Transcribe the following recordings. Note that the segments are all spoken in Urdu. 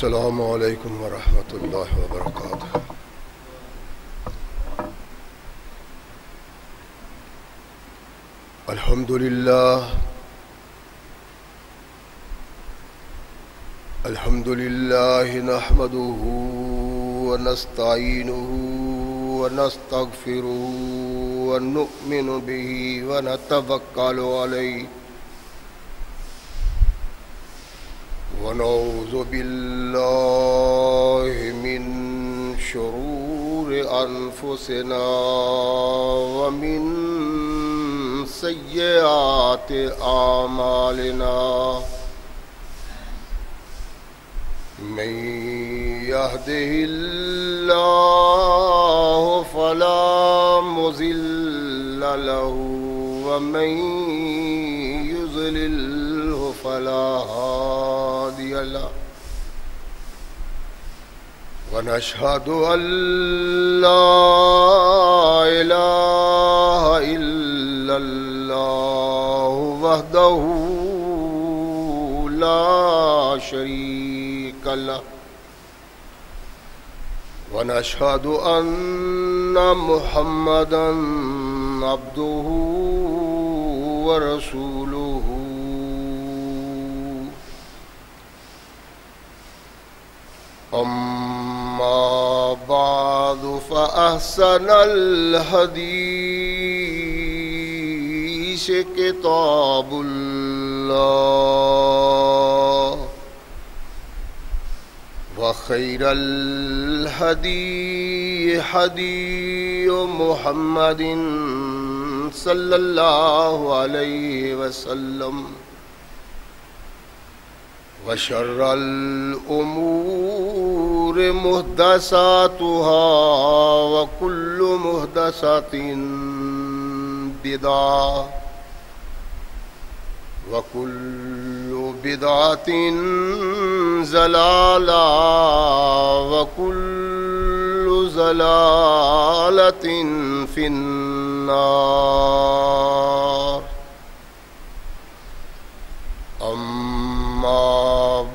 السلام علیکم ورحمۃ اللہ وبرکاتہ۔ الحمد للہ نحمده ونستعینه ونستغفره ونؤمن به ونتوکل علیہ ونعوذ باللہ من شرور انفسنا ومن سیئات اعمالنا من يهده الله فلا مضل له ومن يضلل فلا هادي له ونشهد أن لا إله إلا الله وحده لا شريك له ونشهد أن محمدا عبده ورسوله أما بعد فأحسن الحديث كتاب الله وخير الهدي هدي محمد صلى الله عليه وسلم وشر الأمور محدثاتها وكل محدثة بدعة وكل بدعة ضلالة وكل ضلالة في النار أما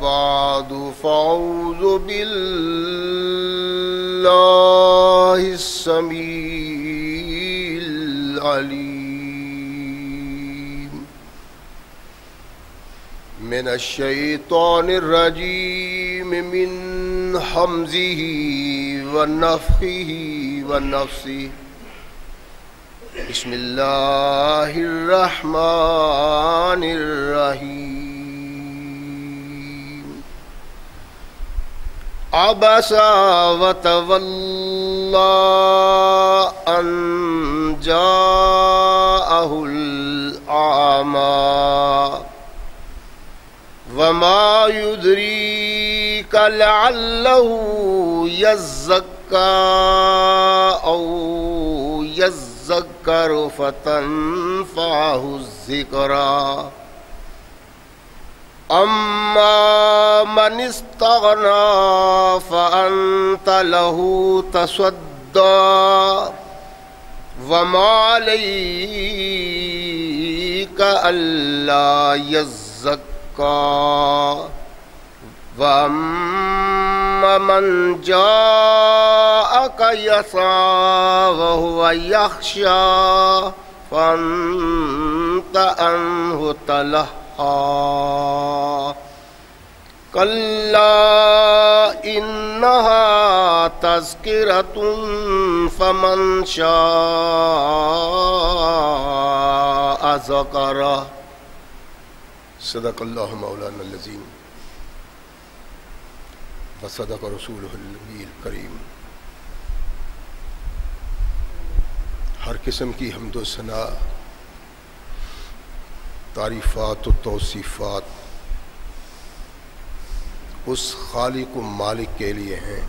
بعد فأعوذ بالله السميع العليم من الشيطان الرجيم من همزه ونفخه ونفسه بسم الله الرحمن الرحيم عبس وتولى أن جاءه الأعمى وما يدريك لعله يزكى أو يذكر فتنفعه الذكرى أما من استغنى فأنت له تصدى وما عليك ألا يزكى وأما من جاءك يسعى وهو يخشى فأنت عنه تلهى كلا إنها تذكرة فمن شاء ذكره صدق الله مولانا العظيم وصدق رسوله النبی الکریم۔ ہر قسم کی حمد و ثنا، تعریفات و توصیفات اس خالق و مالک کے لیے ہیں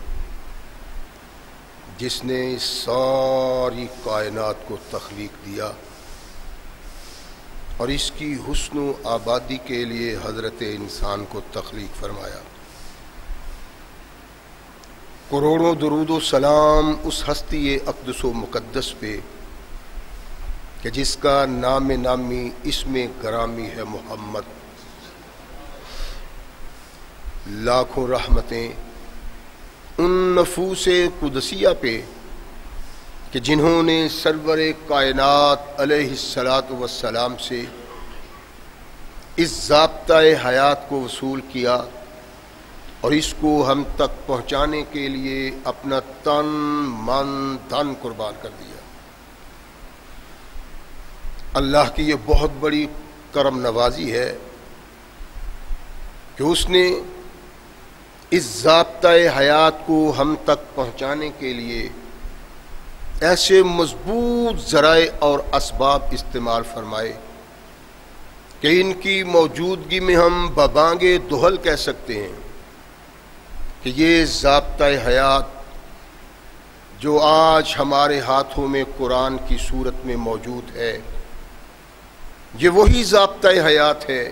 جس نے ساری کائنات کو تخلیق دیا اور اس کی حسن و آبادی کے لیے حضرت انسان کو تخلیق فرمایا۔ کروڑوں درود و سلام اس ہستی اقدس و مقدس پہ کہ جس کا نام نامی اسم گرامی ہے محمد، لاکھوں رحمتیں ان نفوس قدسیہ پہ کہ جنہوں نے سرور کائنات علیہ الصلاۃ والسلام سے اس ضابطۂ حیات کو وصول کیا اور اس کو ہم تک پہنچانے کے لیے اپنا تن من دھن قربان کر دیا۔ اللہ کی یہ بہت بڑی کرم نوازی ہے کہ اس نے اس ضابطۂ حیات کو ہم تک پہنچانے کے لیے ایسے مضبوط ذرائع اور اسباب استعمال فرمائے کہ ان کی موجودگی میں ہم ببانگ دہل کہہ سکتے ہیں کہ یہ ضابطۂ حیات جو آج ہمارے ہاتھوں میں قرآن کی صورت میں موجود ہے، یہ وہی ضابطۂ حیات ہے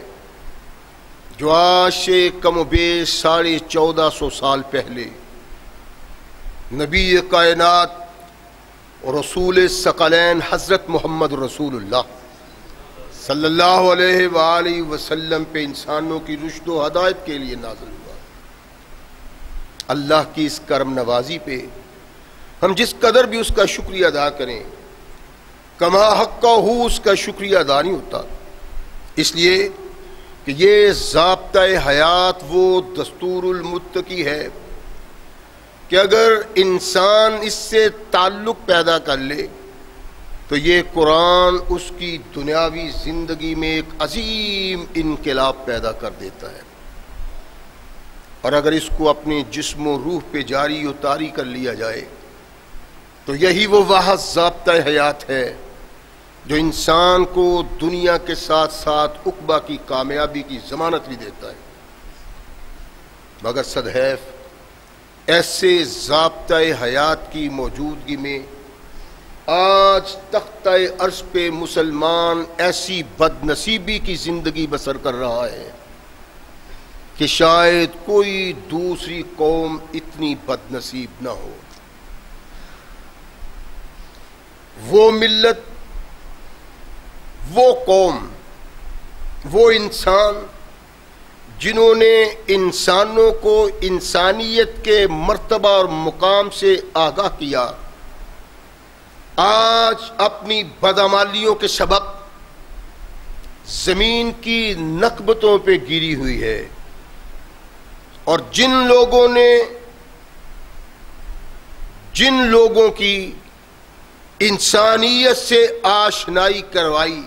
جو آج سے کم و بیش 1450 سال پہلے نبی کائنات اور رسول ثقلین حضرت محمد رسول اللہ صلی اللہ علیہ وآلہ وسلم پہ انسانوں کی رشد و ہدایت کے لیے نازل ہوا۔ اللہ کی اس کرم نوازی پہ ہم جس قدر بھی اس کا شکریہ ادا کریں، کما حق ہو اس کا شکریہ ادا نہیں ہوتا، اس لیے کہ یہ ضابطۂ حیات وہ دستور المتقی ہے کہ اگر انسان اس سے تعلق پیدا کر لے تو یہ قرآن اس کی دنیاوی زندگی میں ایک عظیم انقلاب پیدا کر دیتا ہے، اور اگر اس کو اپنے جسم و روح پہ جاری و طاری کر لیا جائے تو یہی وہ واحد ضابطۂ حیات ہے جو انسان کو دنیا کے ساتھ ساتھ عقبہ کی کامیابی کی ضمانت بھی دیتا ہے۔ مگر صدحیف ایسے ضابطۂ حیات کی موجودگی میں آج تختہ عرش پہ مسلمان ایسی بد نصیبی کی زندگی بسر کر رہا ہے کہ شاید کوئی دوسری قوم اتنی بد نصیب نہ ہو۔ وہ ملت، وہ قوم، وہ انسان جنہوں نے انسانوں کو انسانیت کے مرتبہ اور مقام سے آگاہ کیا، آج اپنی بدعمالیوں کے سبب زمین کی نکبتوں پہ گری ہوئی ہے، اور جن لوگوں کی انسانیت سے آشنائی کروائی،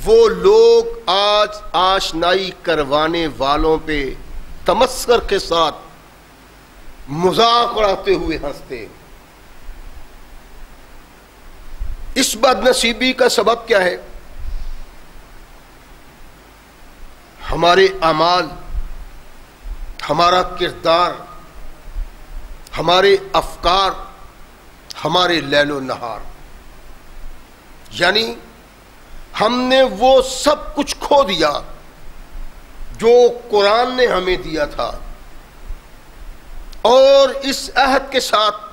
وہ لوگ آج آشنائی کروانے والوں پہ تمسخر کے ساتھ مذاق اڑاتے ہوئے ہنستے۔ اس بد نصیبی کا سبب کیا ہے؟ ہمارے اعمال، ہمارا کردار، ہمارے افکار، ہمارے لیل و نہار، یعنی ہم نے وہ سب کچھ کھو دیا جو قرآن نے ہمیں دیا تھا، اور اس عہد کے ساتھ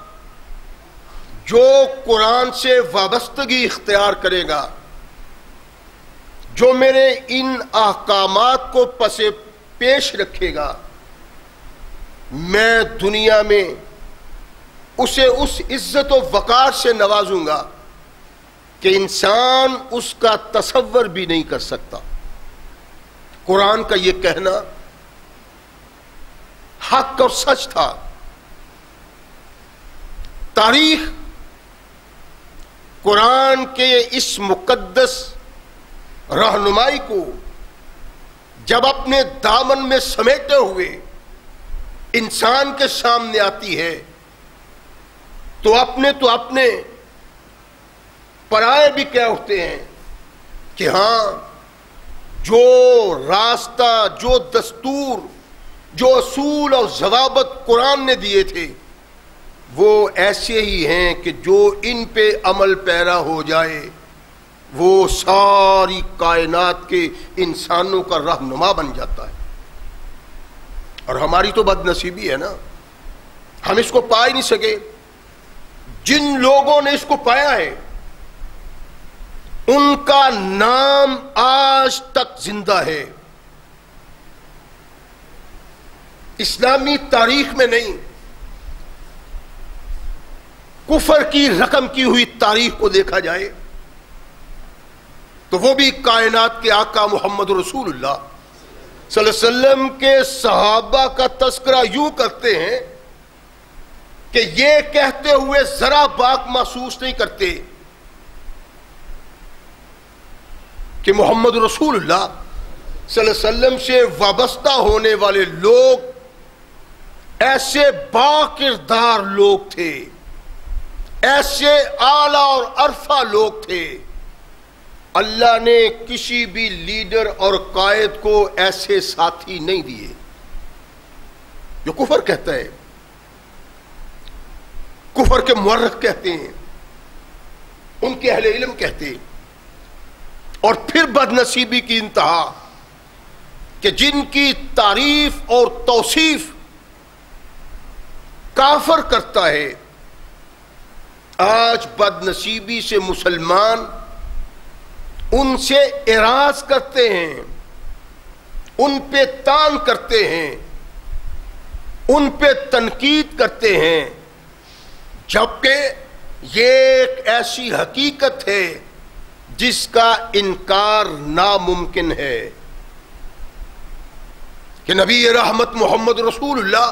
جو قرآن سے وابستگی اختیار کرے گا، جو میرے ان احکامات کو پس پیش رکھے گا، میں دنیا میں اسے اس عزت و وقار سے نوازوں گا کہ انسان اس کا تصور بھی نہیں کر سکتا۔ قرآن کا یہ کہنا حق اور سچ تھا۔ تاریخ قرآن کے اس مقدس رہنمائی کو جب اپنے دامن میں سمیٹے ہوئے انسان کے سامنے آتی ہے تو اپنے پرائے بھی کہہ اٹھتے ہیں کہ ہاں، جو راستہ، جو دستور، جو اصول اور ضوابط قرآن نے دیے تھے وہ ایسے ہی ہیں کہ جو ان پہ عمل پیرا ہو جائے وہ ساری کائنات کے انسانوں کا رہنما بن جاتا ہے۔ اور ہماری تو بد نصیبی ہے نا، ہم اس کو پا ہی نہیں سکے۔ جن لوگوں نے اس کو پایا ہے ان کا نام آج تک زندہ ہے۔ اسلامی تاریخ میں نہیں، کفر کی رقم کی ہوئی تاریخ کو دیکھا جائے تو وہ بھی کائنات کے آقا محمد رسول اللہ صلی اللہ علیہ وسلم کے صحابہ کا تذکرہ یوں کرتے ہیں کہ یہ کہتے ہوئے ذرا باک محسوس نہیں کرتے کہ محمد رسول اللہ صلی اللہ علیہ وسلم سے وابستہ ہونے والے لوگ ایسے باکردار لوگ تھے، ایسے اعلیٰ اور عرفہ لوگ تھے، اللہ نے کسی بھی لیڈر اور قائد کو ایسے ساتھی نہیں دیے۔ جو کفر کہتا ہے، کفر کے مورخ کہتے ہیں، ان کے اہل علم کہتے ہیں، اور پھر بد نصیبی کی انتہا کہ جن کی تعریف اور توصیف کافر کرتا ہے، آج بد نصیبی سے مسلمان ان سے اعراض کرتے ہیں، ان پہ طعن کرتے ہیں، ان پہ تنقید کرتے ہیں، جبکہ یہ ایک ایسی حقیقت ہے جس کا انکار ناممکن ہے کہ نبی رحمت محمد رسول اللہ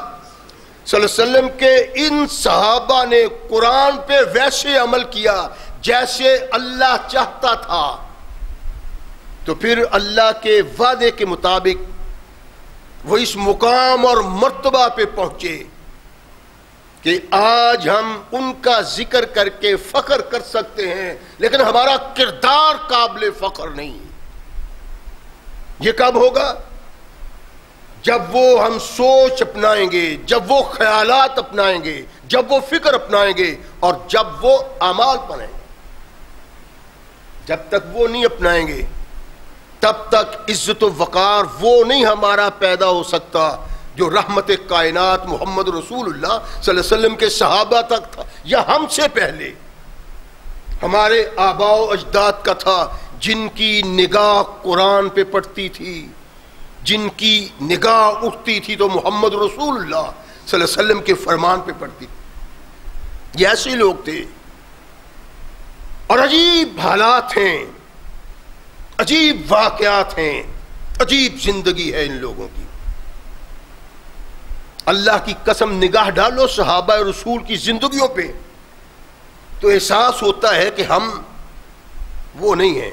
صلی اللہ علیہ وسلم کے ان صحابہ نے قرآن پہ ویسے عمل کیا جیسے اللہ چاہتا تھا، تو پھر اللہ کے وعدے کے مطابق وہ اس مقام اور مرتبہ پہ پہنچے کہ آج ہم ان کا ذکر کر کے فخر کر سکتے ہیں، لیکن ہمارا کردار قابل فخر نہیں۔ یہ کب ہوگا؟ جب وہ ہم سوچ اپنائیں گے، جب وہ خیالات اپنائیں گے، جب وہ فکر اپنائیں گے، اور جب وہ اعمال بنائیں گے۔ جب تک وہ نہیں اپنائیں گے تب تک عزت و وقار وہ نہیں ہمارا پیدا ہو سکتا جو رحمت کائنات محمد رسول اللہ صلی اللہ علیہ وسلم کے صحابہ تک تھا، یا ہم سے پہلے ہمارے آباء و اجداد کا تھا، جن کی نگاہ قرآن پہ پڑتی تھی، جن کی نگاہ اٹھتی تھی تو محمد رسول اللہ صلی اللہ علیہ وسلم کے فرمان پہ پڑتی تھی۔ یہ ایسے لوگ تھے، اور عجیب حالات ہیں، عجیب واقعات ہیں، عجیب زندگی ہے ان لوگوں کی۔ اللہ کی قسم نگاہ ڈالو صحابہ رسول کی زندگیوں پہ تو احساس ہوتا ہے کہ ہم وہ نہیں ہیں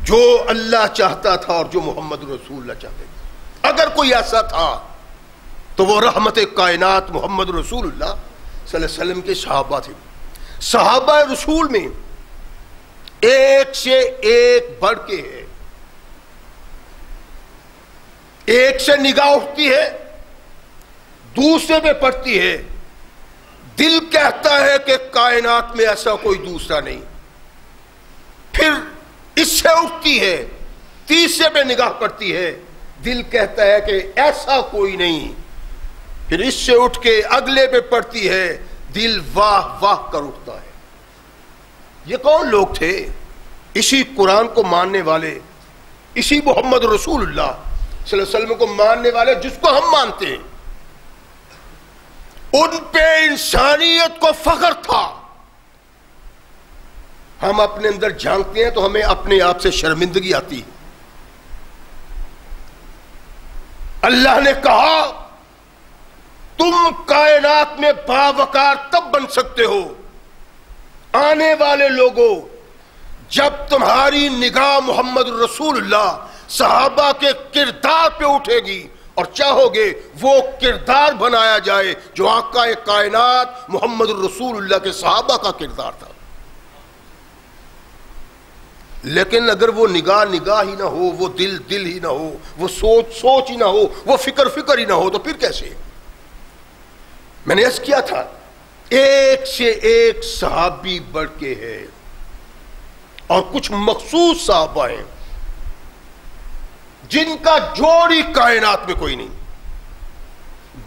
جو اللہ چاہتا تھا اور جو محمد رسول اللہ چاہتے تھے۔ اگر کوئی ایسا تھا تو وہ رحمت کائنات محمد رسول اللہ صلی اللہ علیہ وسلم کے صحابہ تھے۔ صحابہ رسول میں ایک سے ایک بڑھ کے ہے، ایک سے نگاہ اٹھتی ہے، دوسرے پہ پڑتی ہے، دل کہتا ہے کہ کائنات میں ایسا کوئی دوسرا نہیں، پھر اس سے اٹھتی ہے، تیسرے پہ نگاہ پڑتی ہے، دل کہتا ہے کہ ایسا کوئی نہیں، پھر اس سے اٹھ کے اگلے پہ پڑتی ہے، دل واہ واہ کر اٹھتا ہے۔ یہ کون لوگ تھے؟ اسی قرآن کو ماننے والے، اسی محمد رسول اللہ صلی اللہ علیہ وسلم کو ماننے والے جس کو ہم مانتے ہیں۔ ان پہ انسانیت کو فخر تھا۔ ہم اپنے اندر جھانکتے ہیں تو ہمیں اپنے آپ سے شرمندگی آتی ہے۔ اللہ نے کہا تم کائنات میں باوقار تب بن سکتے ہو آنے والے لوگوں جب تمہاری نگاہ محمد رسول اللہ صحابہ کے کردار پہ اٹھے گی اور چاہو گے وہ کردار بنایا جائے جو آقا کائنات محمد رسول اللہ کے صحابہ کا کردار تھا۔ لیکن اگر وہ نگاہ نگاہ ہی نہ ہو، وہ دل دل ہی نہ ہو، وہ سوچ سوچ ہی نہ ہو، وہ فکر فکر ہی نہ ہو، تو پھر کیسے؟ میں نے عرض کیا تھا ایک سے ایک صحابی بڑھ کے ہے، اور کچھ مخصوص صحابہ ہیں جن کا جوڑی کائنات میں کوئی نہیں،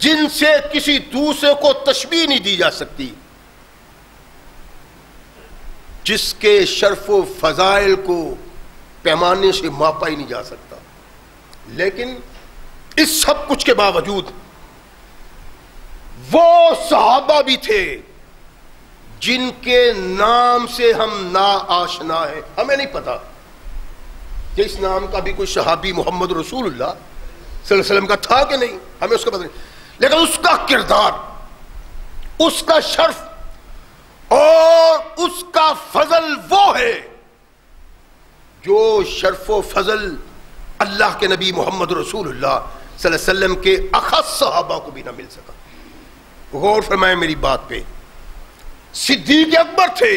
جن سے کسی دوسرے کو تشبیہ نہیں دی جا سکتی، جس کے شرف و فضائل کو پیمانے سے ماپا ہی نہیں جا سکتا۔ لیکن اس سب کچھ کے باوجود وہ صحابہ بھی تھے جن کے نام سے ہم نا آشنا ہیں. ہمیں نہیں پتا کہ اس نام کا بھی کوئی صحابی محمد رسول اللہ صلی اللہ علیہ وسلم کا تھا کہ نہیں, ہمیں اس کا پتہ نہیں, لیکن اس کا کردار, اس کا شرف اور اس کا فضل وہ ہے جو شرف و فضل اللہ کے نبی محمد رسول اللہ صلی اللہ علیہ وسلم کے اخص صحابہ کو بھی نہ مل سکا. غور فرمائیں میری بات پہ. صدیق اکبر تھے,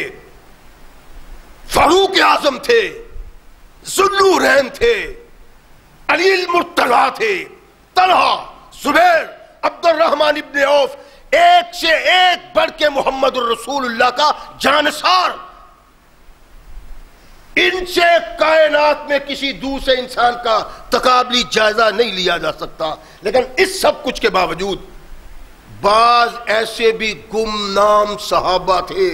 فاروق اعظم تھے, ذوالنورین تھے, علی المرتضیٰ تھے, طلحہ, زبیر, عبد الرحمن ابن عوف, ایک سے ایک بڑھ کے محمد الرسول اللہ کا جانثار. ان سے کائنات میں کسی دوسرے انسان کا تقابلی جائزہ نہیں لیا جا سکتا. لیکن اس سب کچھ کے باوجود بعض ایسے بھی گمنام صحابہ تھے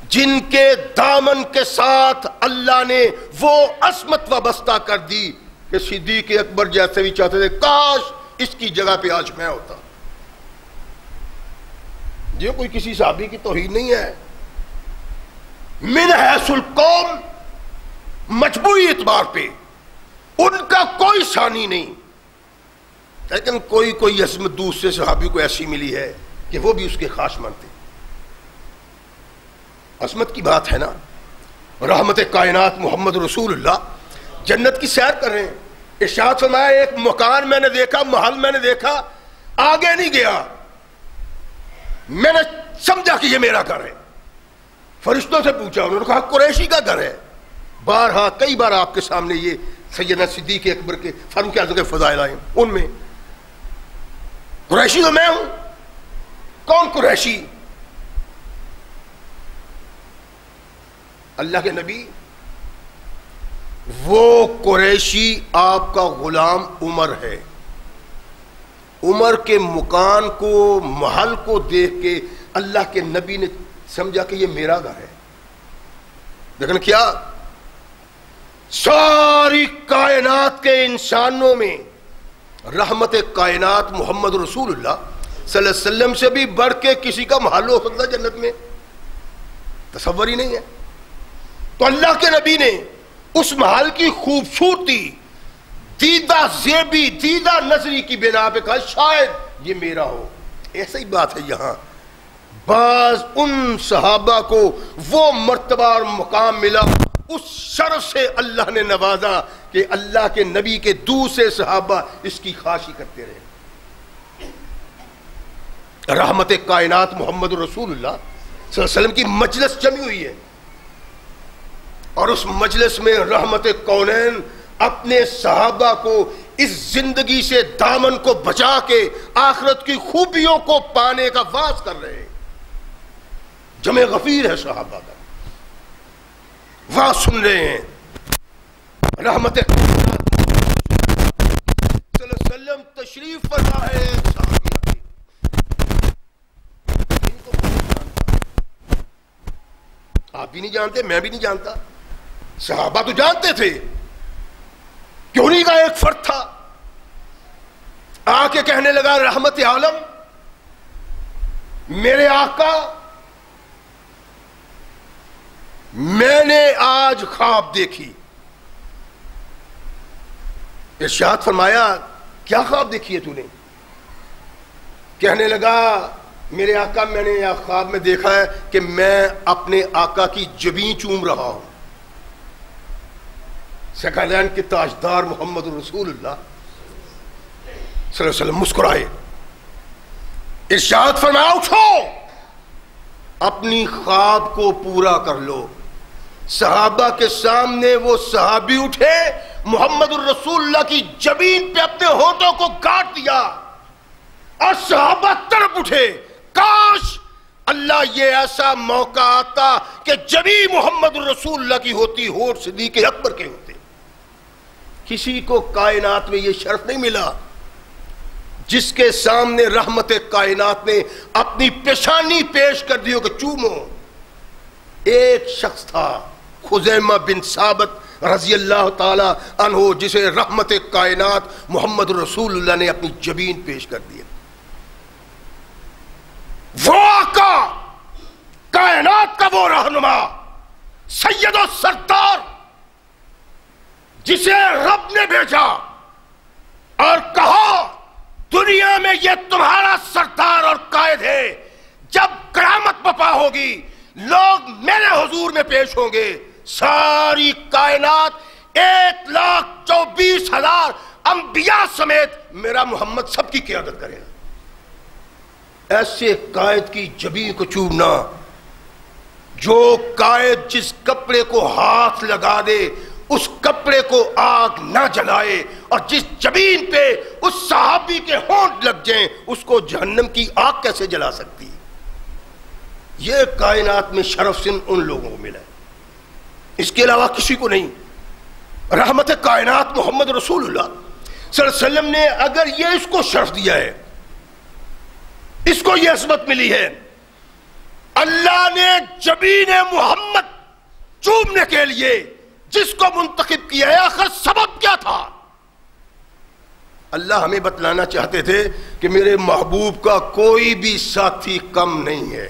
جن کے دامن کے ساتھ اللہ نے وہ عصمت وابستہ کر دی کہ صدیق اکبر جیسے بھی چاہتے تھے کاش اس کی جگہ پہ آج میں ہوتا. یہ کوئی کسی صحابی کی توہین نہیں ہے. من حیث القوم مجموعی اعتبار پہ ان کا کوئی ثانی نہیں, لیکن کوئی عظمت دوسرے صحابی کو ایسی ملی ہے کہ وہ بھی اس کے خاص مانتے. عظمت کی بات ہے نا. رحمت کائنات محمد رسول اللہ جنت کی سیر کر رہے ہیں. ارشاد فرمایا ایک مکان میں نے دیکھا, محل میں نے دیکھا, آگے نہیں گیا, میں نے سمجھا کہ یہ میرا گھر ہے. فرشتوں سے پوچھا, انہوں نے کہا قریشی کا گھر ہے. بارہا کئی بار آپ کے سامنے یہ سیدنا صدیق اکبر کے, فاروق اعظم کے فضائل آئے, ان میں قریشی تو میں ہوں. کون قریشی؟ اللہ کے نبی. وہ قریشی آپ کا غلام عمر ہے. عمر کے مکان کو, محل کو دیکھ کے اللہ کے نبی نے سمجھا کہ یہ میرا گھر ہے. لیکن کیا ساری کائنات کے انسانوں میں رحمت کائنات محمد رسول اللہ صلی اللہ علیہ وسلم سے بھی بڑھ کے کسی کا محل ہو سکتا جنت میں؟ تصور ہی نہیں ہے. تو اللہ کے نبی نے اس محل کی خوبصورتی, دیدہ زیبی, دیدہ نظری کی بنا پہ کہا شاید یہ میرا ہو. ایسا ہی بات ہے یہاں. بعض ان صحابہ کو وہ مرتبہ اور مقام ملا, اس شرف سے اللہ نے نوازا کہ اللہ کے نبی کے دوسرے صحابہ اس کی خواہشی کرتے رہے. رحمت کائنات محمد رسول اللہ صلی اللہ علیہ وسلم کی مجلس جمی ہوئی ہے, اور اس مجلس میں رحمت کونین اپنے صحابہ کو اس زندگی سے دامن کو بچا کے آخرت کی خوبیوں کو پانے کا واعظ کر رہے ہیں. جمع غفیر ہے صحابہ کا, واعظ سن رہے ہیں. رحمت کائنات صلی اللہ علیہ وسلم تشریف فرما ہے. ایک صحابی ان کو آپ بھی نہیں جانتے, میں بھی نہیں جانتا, صحابہ تو جانتے تھے کہ انہی کا ایک فرد تھا. آ کے کہنے لگا رحمت عالم, میرے آقا, میں نے آج خواب دیکھی. ارشاد فرمایا کیا خواب دیکھی ہے تو نے؟ کہنے لگا میرے آقا میں نے خواب میں دیکھا ہے کہ میں اپنے آقا کی جبین چوم رہا ہوں. سکالین کے تاجدار محمد رسول اللہ صلی اللہ علیہ وسلم مسکرائے. ارشاد فرمایا اٹھو, اپنی خواب کو پورا کر لو. صحابہ کے سامنے وہ صحابی اٹھے, محمد الرسول اللہ کی جبین پہ اپنے ہونٹوں کو گاٹ دیا, اور صحابہ تڑپ اٹھے. کاش اللہ یہ ایسا موقع آتا کہ جبین محمد الرسول اللہ کی ہوتی, ہونٹ صدیق اکبر کے ہوتے. کسی کو کائنات میں یہ شرف نہیں ملا جس کے سامنے رحمت کائنات نے اپنی پیشانی پیش کر دی ہو کہ چومو. ایک شخص تھا, خزیمہ بن ثابت رضی اللہ تعالی عنہ جسے رحمت کائنات محمد رسول اللہ نے اپنی جبین پیش کر دی. وہ آقا، کائنات کا وہ رہنما، سید و سردار جسے رب نے بھیجا اور کہا دنیا میں یہ تمہارا سردار اور قائد ہے، جب قیامت برپا ہوگی لوگ میرے حضور میں پیش ہوں گے، ساری کائنات 1,24,000 انبیاء سمیت میرا محمد سب کی قیادت کرے گا. ایسے قائد کی جبین کو چومنا، جو قائد جس کپڑے کو ہاتھ لگا دے اس کپڑے کو آگ نہ جلائے، اور جس جبین پہ اس صحابی کے ہونٹ لگ جائیں اس کو جہنم کی آگ کیسے جلا سکتی؟ یہ کائنات میں شرف سن ان لوگوں کو ملا ہے، اس کے علاوہ کسی کو نہیں. رحمت کائنات محمد رسول اللہ صلی اللہ علیہ وسلم نے اگر یہ اس کو شرف دیا ہے، اس کو یہ عظمت ملی ہے، اللہ نے جبین محمد چومنے کے لیے جس کو منتخب کیا ہے، آخر سبب کیا تھا؟ اللہ ہمیں بتلانا چاہتے تھے کہ میرے محبوب کا کوئی بھی ساتھی کم نہیں ہے،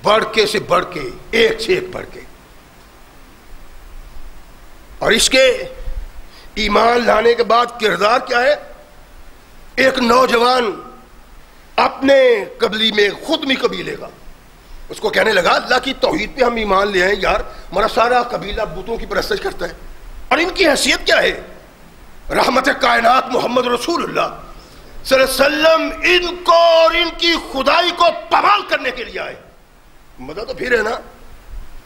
بڑھ کے سے بڑھ کے، ایک سے ایک بڑھ کے. اور اس کے ایمان لانے کے بعد کردار کیا ہے؟ ایک نوجوان اپنے قبیلے میں، خودمی قبیلے کا، اس کو کہنے لگا اللہ کی توحید پہ ہم ایمان لے آئیں یار، ہمارا سارا قبیلہ بتوں کی پرستش کرتا ہے، اور ان کی حیثیت کیا ہے؟ رحمت کائنات محمد رسول اللہ صلی اللہ علیہ وسلم ان کو اور ان کی خدائی کو پامال کرنے کے لیے آئے. مزہ تو پھر ہے نا،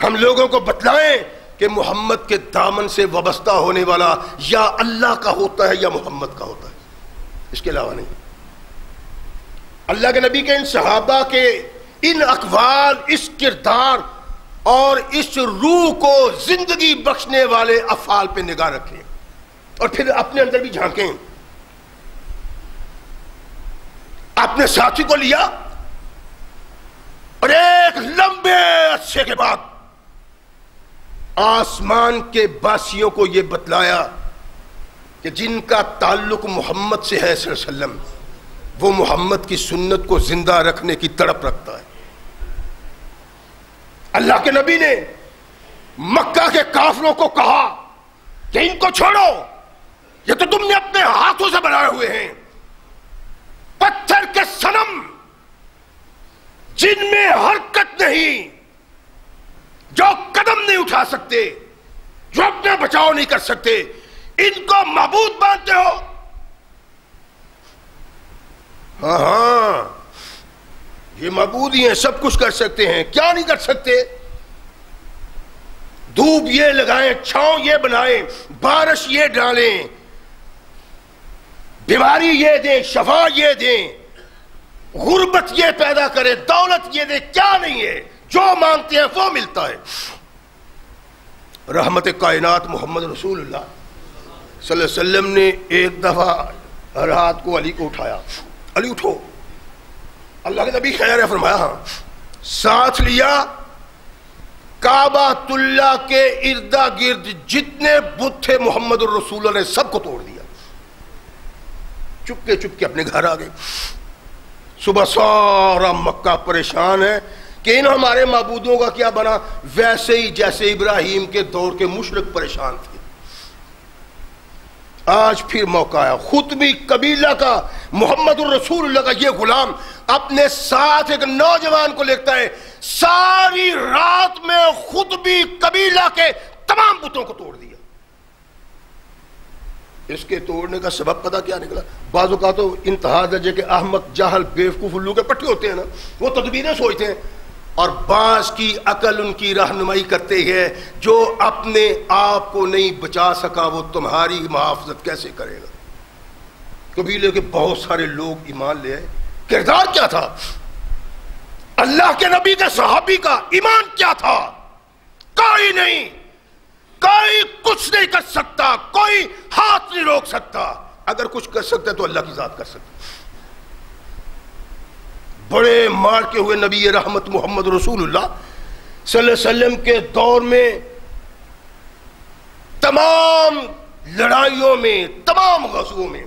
ہم لوگوں کو بتلائیں کہ محمد کے دامن سے وابستہ ہونے والا یا اللہ کا ہوتا ہے یا محمد کا ہوتا ہے، اس کے علاوہ نہیں. اللہ کے نبی کے ان صحابہ کے ان اقوال، اس کردار اور اس روح کو زندگی بخشنے والے افعال پہ نگاہ رکھیں اور پھر اپنے اندر بھی جھانکیں. اپنے ساتھی کو لیا اور ایک لمبے عرصے کے بعد آسمان کے باسیوں کو یہ بتلایا کہ جن کا تعلق محمد سے ہے صلی اللہ علیہ وسلم، وہ محمد کی سنت کو زندہ رکھنے کی تڑپ رکھتا ہے. اللہ کے نبی نے مکہ کے کافروں کو کہا کہ ان کو چھوڑو، یہ تو تم نے اپنے ہاتھوں سے بنائے ہوئے ہیں، پتھر کے صنم جن میں حرکت نہیں، جو قدم نہیں اٹھا سکتے، جو اپنا بچاؤ نہیں کر سکتے، ان کو معبود مانتے ہو؟ ہاں ہاں، یہ معبود ہی ہیں، سب کچھ کر سکتے ہیں، کیا نہیں کر سکتے؟ دھوپ یہ لگائیں، چھاؤں یہ بنائیں، بارش یہ ڈالیں، بیماری یہ دیں، شفا یہ دیں، غربت یہ پیدا کرے، دولت یہ دے، کیا نہیں ہے؟ جو مانگتے ہیں وہ ملتا ہے. رحمت کائنات محمد رسول اللہ صلی اللہ علیہ وسلم نے ایک دفعہ رات کو علی کو اٹھایا، علی اٹھو. اللہ کے نبی خیر ہے فرمایا، ہاں. ساتھ لیا، کعبۃ اللہ کے اردا گرد جتنے بت تھے محمد الرسول اللہ نے سب کو توڑ دیا. چپکے چپکے اپنے گھر آ گئے. صبح سارا مکہ پریشان ہے کہ ان ہمارے معبودوں کا کیا بنا، ویسے ہی جیسے ابراہیم کے دور کے مشرک پریشان تھے. آج پھر موقع آیا، خطبی قبیلہ کا محمد الرسول اللہ کا یہ غلام اپنے ساتھ ایک نوجوان کو لکھتا ہے، ساری رات میں خطبی قبیلہ کے تمام بتوں کو توڑ دیا. اس کے توڑنے کا سبب پتہ کیا نکلا؟ بعض اوقات تو انتہا درجے کے احمق، جاہل، بیوقوف الو کے پٹھے ہوتے ہیں نا، وہ تدبیریں سوچتے ہیں، اور بعض کی عقل ان کی رہنمائی کرتے ہیں، جو اپنے آپ کو نہیں بچا سکا وہ تمہاری محافظت کیسے کرے گا؟ قبیلے کے بہت سارے لوگ ایمان لے آئے. کردار کیا تھا؟ اللہ کے نبی کے صحابی کا ایمان کیا تھا؟ کوئی نہیں، کوئی کچھ نہیں کر سکتا، کوئی ہاتھ نہیں روک سکتا. اگر کچھ کر سکتا ہے تو اللہ کی ذات کر سکتا. بڑے مار کے ہوئے نبی رحمت محمد رسول اللہ صلی اللہ علیہ وسلم کے دور میں تمام لڑائیوں میں، تمام غزووں میں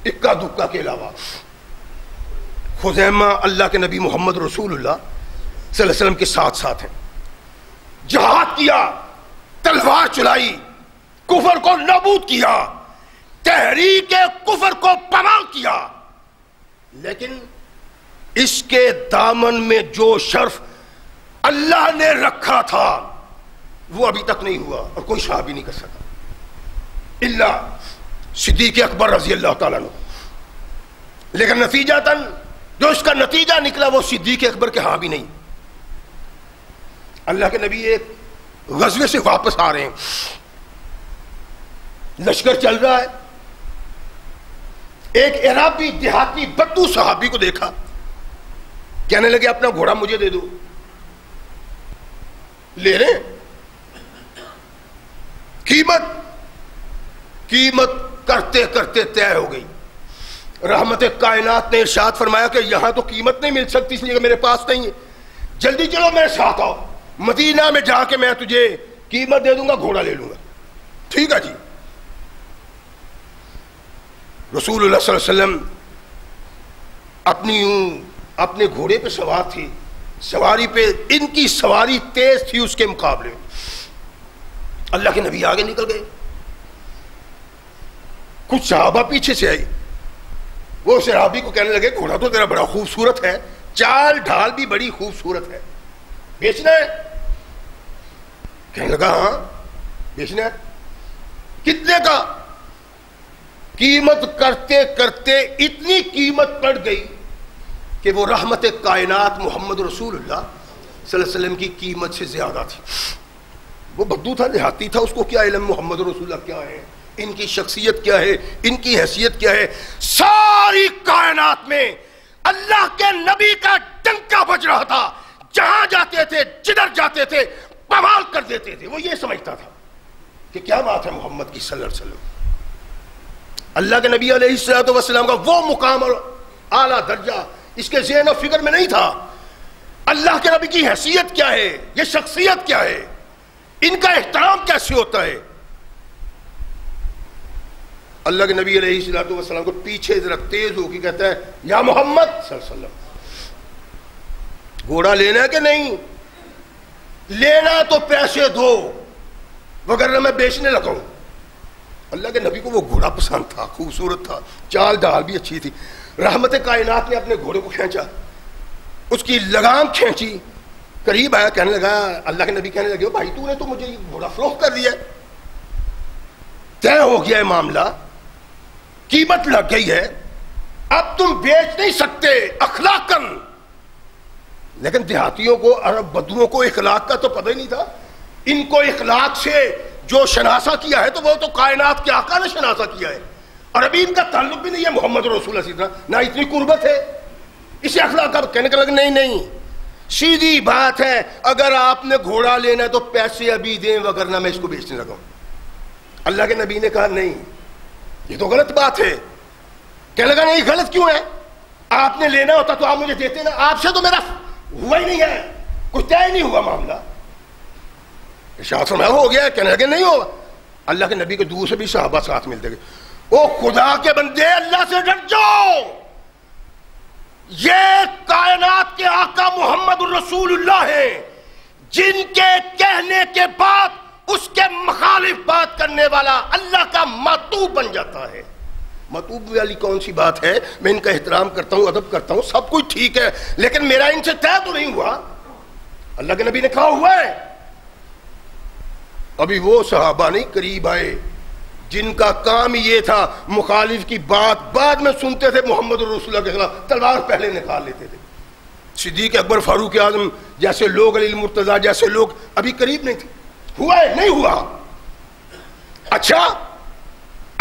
اکا دکا کے علاوہ خزیمہ اللہ کے نبی محمد رسول اللہ صلی اللہ علیہ وسلم کے ساتھ ساتھ ہیں. جہاد کیا، تلوار چلائی، کفر کو نابود کیا، تحریک کفر کو پامال کیا، لیکن اس کے دامن میں جو شرف اللہ نے رکھا تھا وہ ابھی تک نہیں ہوا اور کوئی صحابی نہیں کر سکا الا صدیق اکبر رضی اللہ تعالیٰ عنہ. لیکن نتیجتاً جو اس کا نتیجہ نکلا وہ صدیق اکبر کے ہاں بھی نہیں. اللہ کے نبی ایک غزوے سے واپس آ رہے ہیں، لشکر چل رہا ہے، ایک عرابی دیہاتی بدو صحابی کو دیکھا، کہنے لگے اپنا گھوڑا مجھے دے دو. لے رہے ہیں، قیمت کرتے کرتے طے ہو گئی. رحمت کائنات نے ارشاد فرمایا کہ یہاں تو قیمت نہیں مل سکتی اس لیے کہ میرے پاس نہیں ہے، جلدی چلو میرے ساتھ آؤ، مدینہ میں جا کے میں تجھے قیمت دے دوں گا، گھوڑا لے لوں گا. ٹھیک ہے جی. رسول اللہ صلی اللہ علیہ وسلم اپنے گھوڑے پہ سوار تھی، سواری پہ ان کی سواری تیز تھی اس کے مقابلے میں. اللہ کے نبی آگے نکل گئے، کچھ صحابہ پیچھے سے آئے. وہ صحابی کو کہنے لگے گھوڑا تو تیرا بڑا خوبصورت ہے، چال ڈھال بھی بڑی خوبصورت ہے، بیچنا ہے؟ کہنے لگا ہاں بیچنا ہے. کتنے کا؟ قیمت کرتے کرتے اتنی قیمت پڑ گئی کہ وہ رحمت کائنات محمد رسول اللہ صلی اللہ علیہ وسلم کی قیمت سے زیادہ تھی. وہ بدو تھا، دیہاتی تھا، اس کو کیا علم محمد رسول اللہ کیا ہے، ان کی شخصیت کیا ہے، ان کی حیثیت کیا ہے. ساری کائنات میں اللہ کے نبی کا ڈنکا بج رہا تھا، جہاں جاتے تھے، جدھر جاتے تھے، پمال کر دیتے تھے. وہ یہ سمجھتا تھا کہ کیا بات ہے محمد کی صلی اللہ علیہ وسلم. اللہ کے نبی علیہ الصلوۃ والسلام کا وہ مقام اور اعلیٰ درجہ اس کے ذہن و فکر میں نہیں تھا. اللہ کے نبی کی حیثیت کیا ہے، یہ شخصیت کیا ہے، ان کا احترام کیسے ہوتا ہے. اللہ کے نبی علیہ الصلوۃ والسلام کو پیچھے ذرا تیز ہو کے کہتا ہے یا محمد صلی اللہ علیہ وسلم گھوڑا لینا ہے کہ نہیں؟ لینا تو پیسے دو وگرنہ میں بیچنے لگا ہوں. اللہ کے نبی کو وہ گھوڑا پسند تھا، خوبصورت تھا، چال ڈھال بھی اچھی تھی. رحمت کائنات نے اپنے گھوڑے کو کھینچا، اس کی لگام کھینچی، قریب آیا، کہنے لگا، اللہ کے نبی کہنے لگے بھائی تو نے تو مجھے یہ گھوڑا فروخت کر دیا ہے، طے ہو گیا ہے معاملہ، قیمت لگ گئی ہے، اب تم بیچ نہیں سکتے اخلاقاً. لیکن دیہاتیوں کو، عرب بدوؤں کو اخلاق کا تو پتہ ہی نہیں تھا. ان کو اخلاق سے جو شناسہ کیا ہے تو وہ تو کائنات کے آقا نے شناسہ کیا ہے، اور ابھی ان کا تعلق بھی نہیں ہے محمد رسول اللہ صلی اللہ علیہ وسلم، نہ اتنی قربت ہے اسے اخلاق کا. کہنے کا لگا نہیں سیدھی بات ہے، اگر آپ نے گھوڑا لینا ہے تو پیسے ابھی دیں وگرنہ میں اس کو بیچنے لگا ہوں. اللہ کے نبی نے کہا نہیں یہ تو غلط بات ہے. کہنے لگا نہیں غلط کیوں ہے، آپ نے لینا ہوتا تو آپ مجھے دیتے نا، آپ سے تو میرا ہوا ہی نہیں ہے، کچھ طے نہیں ہوا معاملہ. ارشاد فرمایا ہو گیا. کہنے لگے نہیں ہوا. اللہ کے نبی کے دور سے بھی صحابہ ساتھ ملتے گئے. او خدا کے بندے اللہ سے ڈر جاؤ، یہ کائنات کے آقا محمد رسول اللہ ہے جن کے کہنے کے بعد اس کے مخالف بات کرنے والا اللہ کا ماتوب بن جاتا ہے. ماتوب والی کون سی بات ہے؟ میں ان کا احترام کرتا ہوں، ادب کرتا ہوں، سب کچھ ٹھیک ہے، لیکن میرا ان سے طے تو نہیں ہوا. اللہ کے نبی نے کہا ہوا ہے. ابھی وہ صحابہ نہیں قریب آئے جن کا کام یہ تھا مخالف کی بات بعد میں سنتے تھے، محمد رسول اللہ کے خلاف تلوار پہلے نکال لیتے تھے. صدیق اکبر، فاروق اعظم جیسے لوگ، علی المرتضیٰ جیسے لوگ ابھی قریب نہیں تھے. ہوا ہے نہیں ہوا؟ اچھا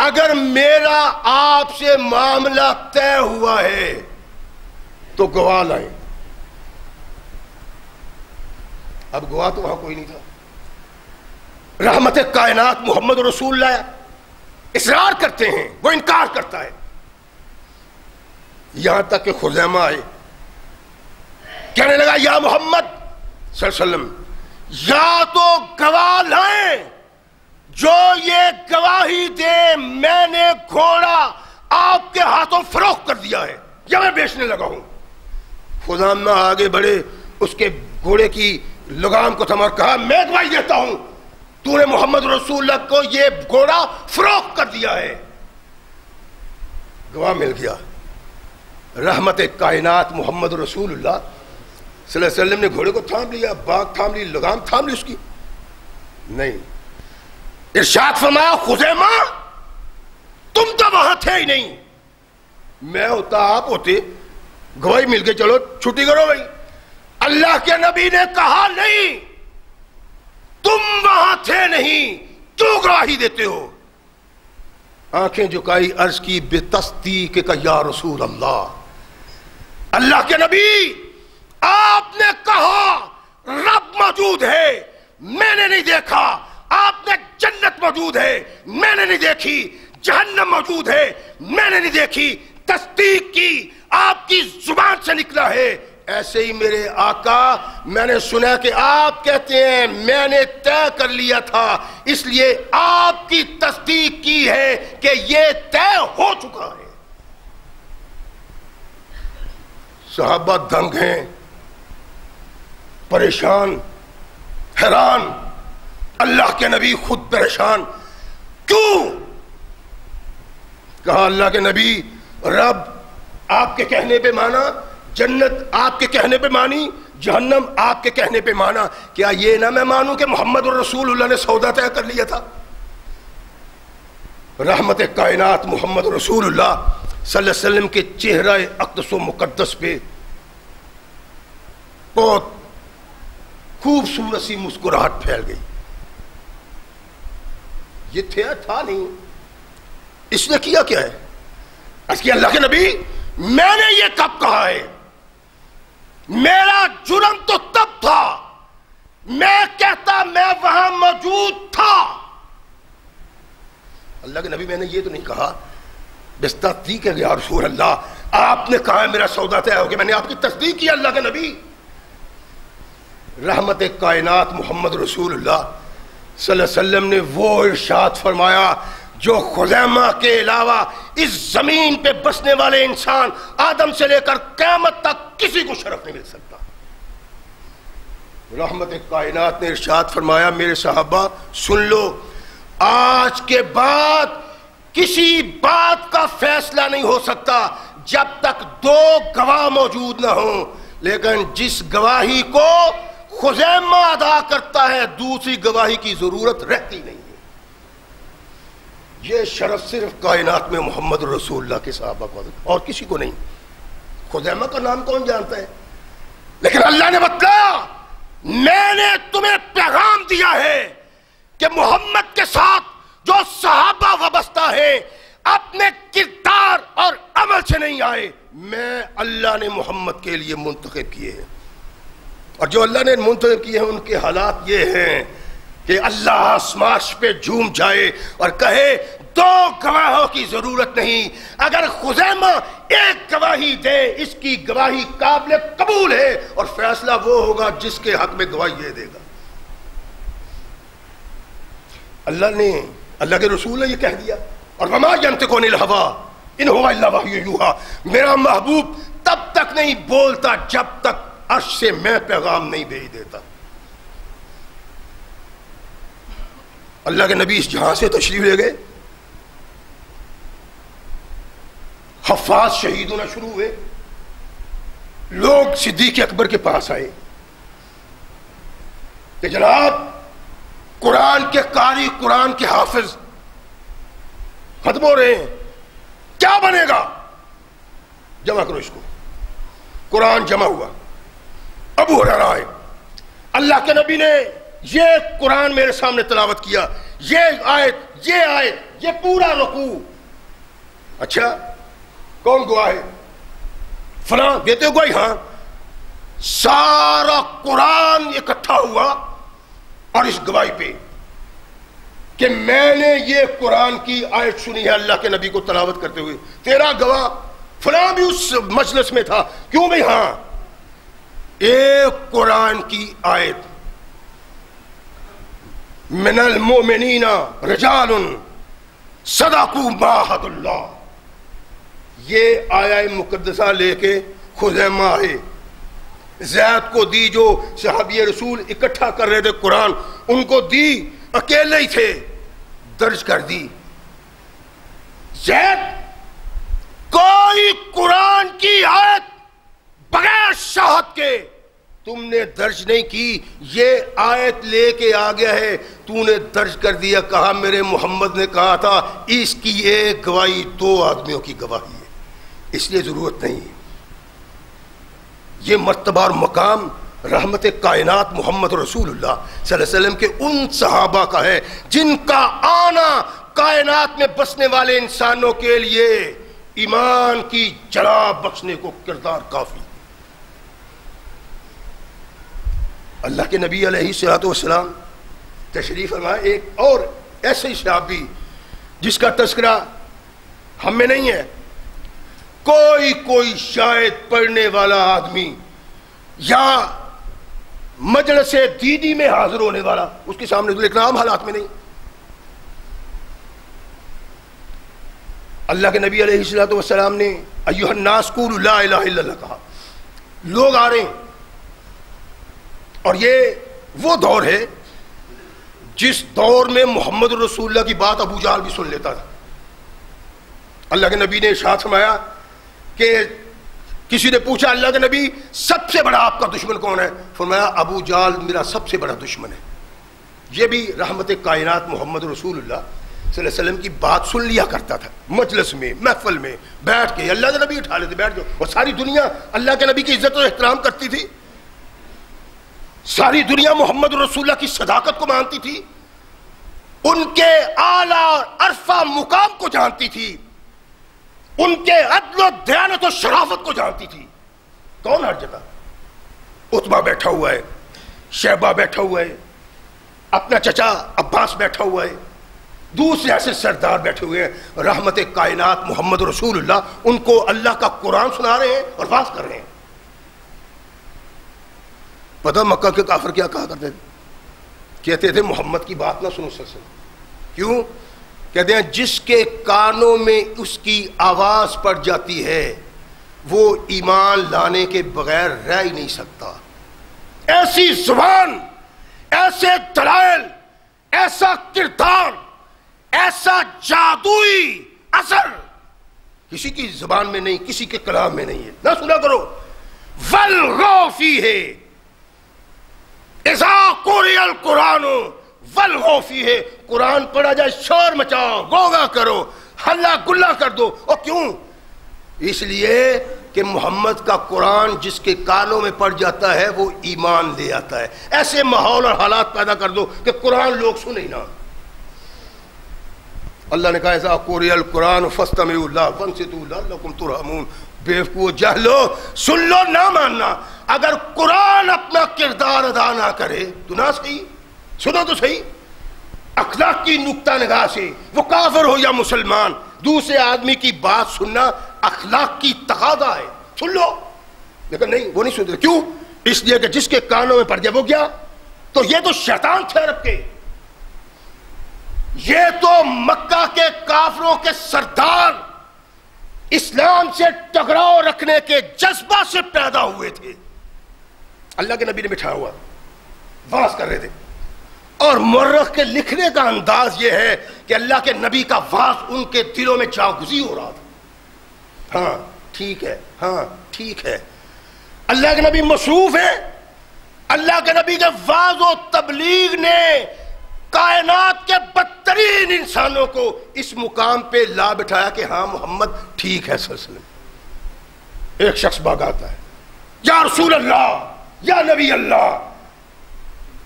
اگر میرا آپ سے معاملہ طے ہوا ہے تو گواہ لائیں. اب گواہ تو وہاں کوئی نہیں تھا. رحمت کائنات محمد رسول اللہ اصرار کرتے ہیں، وہ انکار کرتا ہے. یہاں تک کہ خزیمہ آئے، کہنے لگا یا محمد صلی اللہ علیہ وسلم یا تو گواہ لائیں جو یہ گواہی دے میں نے گھوڑا آپ کے ہاتھوں فروخت کر دیا ہے یا میں بیچنے لگا ہوں. خزامہ آگے بڑھے, اس کے گھوڑے کی لگام کو تھما اور کہا میں گواہی دیتا ہوں تو نے محمد رسول اللہ کو یہ گھوڑا فروخت کر دیا ہے. گواہ مل گیا. رحمت کائنات محمد رسول اللہ صلی اللہ علیہ وسلم نے گھوڑے کو تھام لیا, باغ تھام لی, لگام تھام لی اس کی. نہیں, ارشاد فرمایا خزیمہ تم تو وہاں تھے ہی نہیں, میں ہوتا آپ ہوتے, گواہی مل کے چلو چھٹی کرو بھائی. اللہ کے نبی نے کہا نہیں, تم وہاں تھے نہیں, کیوں گواہی دیتے ہو؟ آنکھیں جھکائی, عرض کی بے تصدیق کہ یا رسول اللہ, اللہ کے نبی آپ نے کہا رب موجود ہے, میں نے نہیں دیکھا. آپ نے جنت موجود ہے, میں نے نہیں دیکھی. جہنم موجود ہے, میں نے نہیں دیکھی. تصدیق کی آپ کی زبان سے نکلا ہے. ایسے ہی میرے آقا, میں نے سنا کہ آپ کہتے ہیں میں نے طے کر لیا تھا, اس لیے آپ کی تصدیق کی ہے کہ یہ طے ہو چکا ہے. صحابہ دنگ ہیں, پریشان, حیران. اللہ کے نبی خود پریشان. کیوں؟ کہا اللہ کے نبی رب آپ کے کہنے پہ مانا, جنت آپ کے کہنے پہ مانی, جہنم آپ کے کہنے پہ مانا. کیا یہ نہ میں مانوں کہ محمد رسول اللہ نے سودا طے کر لیا تھا؟ رحمت کائنات محمد رسول اللہ صلی اللہ علیہ وسلم کے چہرہ اقدس و مقدس پہ بہت خوبصورت سی مسکراہٹ پھیل گئی. یہ تھا نہیں, اس نے کیا کیا ہے؟ اس کی اللہ کے نبی میں نے یہ کب کہا ہے؟ میرا جرم تو تب تھا, میں کہتا میں وہاں موجود تھا. اللہ کے نبی میں نے یہ تو نہیں کہا بس تصدیق ہے یا رسول اللہ, آپ نے کہا ہے میرا سودا طے ہو گیا, میں نے آپ کی تصدیق کی. اللہ کے نبی رحمت کائنات محمد رسول اللہ صلی اللہ علیہ وسلم نے وہ ارشاد فرمایا جو خزیمہ کے علاوہ اس زمین پہ بسنے والے انسان آدم سے لے کر قیامت تک کسی کو شرف نہیں مل سکتا. رحمت کائنات نے ارشاد فرمایا میرے صحابہ سن لو, آج کے بعد کسی بات کا فیصلہ نہیں ہو سکتا جب تک دو گواہ موجود نہ ہوں, لیکن جس گواہی کو خزیمہ ادا کرتا ہے دوسری گواہی کی ضرورت رہتی نہیں ہے. یہ شرف صرف کائنات میں محمد رسول اللہ کے صحابہ کو اور کسی کو نہیں. خزیمہ کا نام کون جانتا ہے؟ لیکن اللہ نے بتایا میں نے تمہیں پیغام دیا ہے کہ محمد کے ساتھ جو صحابہ وابستہ ہے اپنے کردار اور عمل سے نہیں آئے, میں اللہ نے محمد کے لیے منتخب کیے ہیں. اور جو اللہ نے منتخب کیے ہیں ان کے حالات یہ ہیں کہ اللہ آسماش پہ جھوم جائے اور کہے دو گواہوں کی ضرورت نہیں, اگر خزیمہ ایک گواہی دے اس کی گواہی قابل قبول ہے اور فیصلہ وہ ہوگا جس کے حق میں گواہی یہ دے گا. اللہ کے رسول نے یہ کہہ دیا, اور وما ینطق عن الہویٰ ان ہوا الا وحی یوحیٰ, میرا محبوب تب تک نہیں بولتا جب تک عرش سے میں پیغام نہیں بھیج دیتا. اللہ کے نبی اس جہاں سے تشریف لے گئے, حفاظ شہید ہونا شروع ہوئے, لوگ صدیق اکبر کے پاس آئے کہ جناب قرآن کے قاری, قرآن کے حافظ ختم ہو رہے ہیں, کیا بنے گا؟ جمع کرو اس کو. قرآن جمع ہوا. ابو ہریرہ آئے, اللہ کے نبی نے یہ قرآن میرے سامنے تلاوت کیا, یہ آیت یہ پورا رکوع. اچھا کون گواہ ہے؟ فلاں. دیتے ہو گواہی؟ ہاں. سارا قرآن اکٹھا ہوا اور اس گواہی پہ کہ میں نے یہ قرآن کی آیت سنی ہے اللہ کے نبی کو تلاوت کرتے ہوئے, تیرا گواہ فلاں بھی اس مجلس میں تھا. کیوں بھائی؟ ہاں. ایک قرآن کی آیت من المؤمنین رجال صدقوا ما عاہدوا اللہ. یہ آیہ مقدسہ لے کے خزیمہ آئے، زید کو دی، جو صحابی رسول اکٹھا کر رہے تھے قرآن، ان کو دی، اکیلے ہی تھے، درج کر دی. زید کوئی قرآن کی آیت بغیر شاہد کے تم نے درج نہیں کی، یہ آیت لے کے آ گیا ہے، تو نے درج کر دیا. کہا میرے محمد نے کہا تھا اس کی ایک گواہی 2 آدمیوں کی گواہی ہے، اس لیے ضرورت نہیں. یہ مرتبہ اور مقام رحمت کائنات محمد رسول اللہ صلی اللہ علیہ وسلم کے ان صحابہ کا ہے جن کا آنا کائنات میں بسنے والے انسانوں کے لیے ایمان کی جلا بخشنے کو کردار کافی. اللہ کے نبی علیہ الصلوۃ والسلام تشریف فرمائے. ایک اور ایسے ہی صحابی جس کا تذکرہ ہم میں نہیں ہے، کوئی شاید پڑھنے والا آدمی یا مجلس دیدی میں حاضر ہونے والا اس کے سامنے، لیکن عام حالات میں نہیں. اللہ کے نبی علیہ الصلوۃ والسلام نے ایھا الناس قولوا لا الہ الا اللہ کہا. لوگ آ رہے ہیں، اور یہ وہ دور ہے جس دور میں محمد رسول اللہ کی بات ابو جہل بھی سن لیتا تھا. اللہ کے نبی نے ارشاد فرمایا کہ کسی نے پوچھا اللہ کے نبی سب سے بڑا آپ کا دشمن کون ہے؟ فرمایا ابو جہل میرا سب سے بڑا دشمن ہے. یہ بھی رحمت کائنات محمد رسول اللہ صلی اللہ علیہ وسلم کی بات سن لیا کرتا تھا، مجلس میں محفل میں بیٹھ کے اللہ کے نبی اٹھا لیتے، بیٹھ جاؤ. اور ساری دنیا اللہ کے نبی کی عزت و احترام کرتی تھی، ساری دنیا محمد رسول اللہ کی صداقت کو مانتی تھی، ان کے اعلیٰ اور عرفہ مقام کو جانتی تھی، ان کے عدل و دیانت و شرافت کو جانتی تھی. کون ہر جگہ؟ عتبہ بیٹھا ہوا ہے، شیبہ بیٹھا ہوا ہے، اپنا چچا عباس بیٹھا ہوا ہے، دوسرے ایسے سردار بیٹھے ہوئے ہیں. رحمت کائنات محمد رسول اللہ ان کو اللہ کا قرآن سنا رہے ہیں اور واز کر رہے ہیں. پتہ مکہ کے کافر کیا کہا کرتے تھے؟ کہتے تھے محمد کی بات نہ سنو سر. کیوں؟ کہتے ہیں جس کے کانوں میں اس کی آواز پڑ جاتی ہے وہ ایمان لانے کے بغیر رہ ہی نہیں سکتا. ایسی زبان، ایسے دلائل، ایسا کردار، ایسا جادوئی اثر کسی کی زبان میں نہیں، کسی کے کلام میں نہیں ہے. نہ سنا کرو. وَالْغَوْ فِيهِ اِذَا قُرِئَ الْقُرْآنُ وَالْغَوْ فِيهِ. قرآن پڑھا جائے شور مچاؤ، گوگا کرو، ہلا گلا کر دو. اور کیوں؟ اس لیے کہ محمد کا قرآن جس کے کانوں میں پڑ جاتا ہے وہ ایمان لے آتا ہے. ایسے ماحول اور حالات پیدا کر دو کہ قرآن لوگ سنے ہی نہ. اللہ نے کہا اذا قرئ القرآن فاستمعوا لہ وانصتوا لعلکم ترحمون. بیوقوفو جہلو، سن لو نہ ماننا. اگر قرآن اپنا کردار ادا نہ کرے تو نہ صحیح، سنو تو صحیح. اخلاقی نقطہ نگاہ سے وہ کافر ہو یا مسلمان، دوسرے آدمی کی بات سننا اخلاق کی تقاضا ہے. سن لو. لیکن نہیں، وہ نہیں سنتے. کیوں؟ اس لیے کہ جس کے کانوں میں پڑ جائے وہ گیا. تو یہ تو شیطان تھے عرب کے، یہ تو مکہ کے کافروں کے سردار اسلام سے ٹکراؤ رکھنے کے جذبہ سے پیدا ہوئے تھے. اللہ کے نبی نے بٹھا ہوا واز کر رہے تھے، اور مورخ کے لکھنے کا انداز یہ ہے کہ اللہ کے نبی کا واز ان کے دلوں میں جاگزی ہو رہا تھا. ہاں ٹھیک ہے، ہاں ٹھیک ہے. اللہ کے نبی مصروف ہیں. اللہ کے نبی کے واز و تبلیغ نے کائنات کے بدترین انسانوں کو اس مقام پہ لا بٹھایا کہ ہاں محمد ٹھیک ہے صلی اللہ علیہ وسلم. ایک شخص بھاگ آتا ہے، یا رسول اللہ، یا نبی اللہ،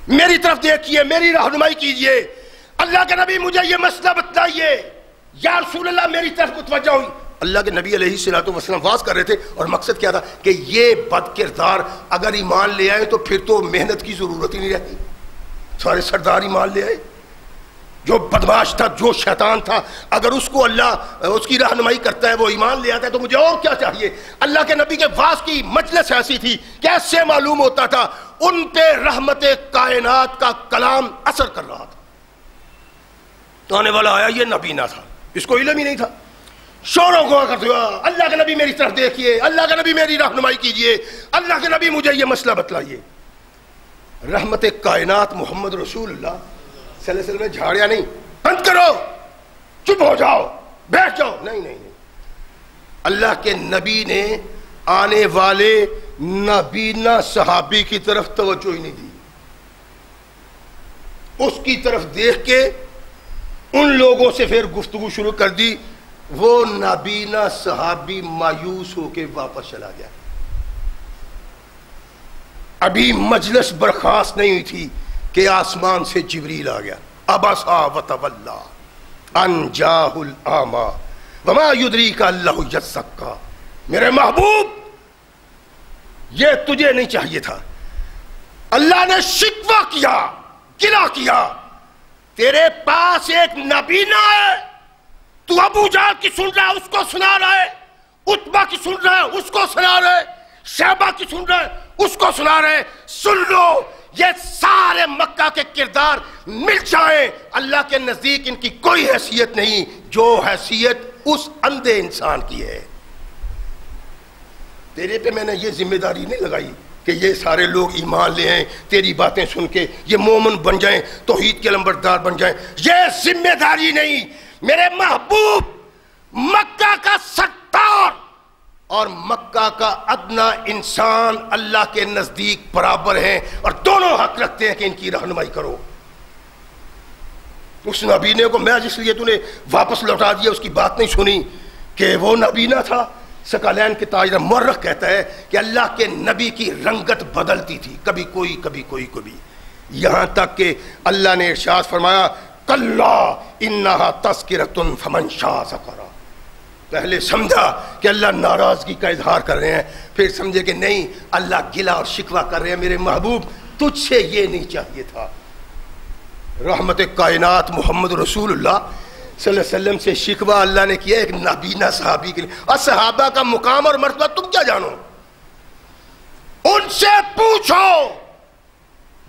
میری طرف دیکھیے، میری رہنمائی کیجئے، اللہ کے نبی مجھے یہ مسئلہ بتلائیے، یا رسول اللہ میری طرف متوجہ ہوئی. اللہ کے نبی علیہ الصلوۃ والسلام واز کر رہے تھے، اور مقصد کیا تھا کہ یہ بد کردار اگر ایمان لے آئے تو پھر تو محنت کی ضرورت ہی نہیں رہتی. سارے سردار ایمان لے آئے. جو بدماش تھا، جو شیطان تھا، اگر اس کو اللہ اس کی رہنمائی کرتا ہے، وہ ایمان لے آتا ہے، تو مجھے اور کیا چاہیے. اللہ کے نبی کے واز کی مجلس ایسی تھی کہ ایسے معلوم ہوتا تھا ان پہ رحمت کائنات کا کلام اثر کر رہا تھا. تو آنے والا آیا، یہ نبی نہ تھا، اس کو علم ہی نہیں تھا، شوروں کو کرتے ہوا اللہ کے نبی میری طرف دیکھیے، اللہ کے نبی میری رہنمائی کیجئے، اللہ کے نبی مجھے یہ مسئلہ بتلائیے۔ رحمت کائنات محمد رسول اللہ صلی اللہ علیہ وسلم نے جھاڑیا نہیں، بند کرو، چپ ہو جاؤ، بیٹھ جاؤ، نہیں نہیں نہیں، اللہ کے نبی نے آنے والے نابینا صحابی کی طرف توجہ ہی نہیں دی، اس کی طرف دیکھ کے ان لوگوں سے پھر گفتگو شروع کر دی، وہ نابینا صحابی مایوس ہو کے واپس چلا گیا۔ ابھی مجلس برخاست نہیں ہوئی تھی کہ آسمان سے جبریل آ گیا، ابسا وتولا ان جاءہ الاعمی وما یدریک اللہ یزکا، میرے محبوب یہ تجھے نہیں چاہیے تھا، اللہ نے شکوہ کیا، گلہ کیا، تیرے پاس ایک نبینا ہے، تو ابو جہل کی سن رہا ہے اس کو سنا رہا ہے، عتبہ کی سن رہا ہے اس کو سنا رہا ہے، شیبہ کی سن رہا ہے اس کو سنا رہے، سن لو، یہ سارے مکہ کے کردار مل جائیں، اللہ کے نزدیک ان کی کوئی حیثیت نہیں جو حیثیت اس اندھے انسان کی ہے۔ تیرے پہ میں نے یہ ذمہ داری نہیں لگائی کہ یہ سارے لوگ ایمان لے آئیں، تیری باتیں سن کے یہ مومن بن جائیں، توحید کے لمبردار بن جائیں، یہ ذمہ داری نہیں۔ میرے محبوب مکہ کا ستار اور مکہ کا ادنا انسان اللہ کے نزدیک برابر ہیں اور دونوں حق رکھتے ہیں کہ ان کی رہنمائی کرو۔ اس نبینے کو میں جس لیے تو نے واپس لوٹا دیا اس کی بات نہیں سنی کہ وہ نبینا تھا۔ سکالین کے تاجدار مورخ کہتا ہے کہ اللہ کے نبی کی رنگت بدلتی تھی، کبھی کوئی کبھی کوئی کبھی، یہاں تک کہ اللہ نے ارشاد فرمایا کلا انہا تذکرۃ فمن شاء ذکر۔ پہلے سمجھا کہ اللہ ناراضگی کا اظہار کر رہے ہیں، پھر سمجھے کہ نہیں اللہ گلہ اور شکوہ کر رہے ہیں، میرے محبوب تجھ سے یہ نہیں چاہیے تھا۔ رحمت کائنات محمد رسول اللہ صلی اللہ علیہ وسلم سے شکوہ اللہ نے کیا ایک نابینا صحابی کے لیے، اور صحابہ کا مقام اور مرتبہ تم کیا جانو؟ ان سے پوچھو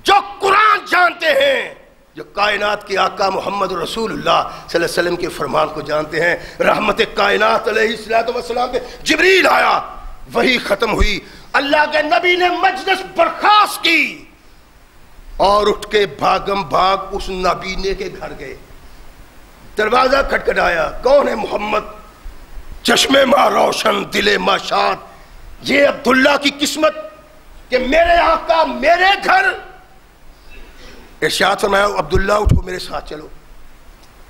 جو قرآن جانتے ہیں، جو کائنات کے آقا محمد رسول اللہ صلی اللہ علیہ وسلم کے فرمان کو جانتے ہیں۔ رحمت کائنات علیہ السلام پہ جبریل آیا، وہی ختم ہوئی، اللہ کے نبی نے مجلس برخاست کی اور اٹھ کے بھاگم بھاگ اس نبینے کے گھر گئے، دروازہ کھٹکھٹایا، کون ہے محمد؟ چشم ماں روشن دل ماں شاد، یہ عبداللہ کی قسمت کہ میرے آقا میرے گھر۔ ارشاد فرمایا عبداللہ اٹھو میرے ساتھ چلو،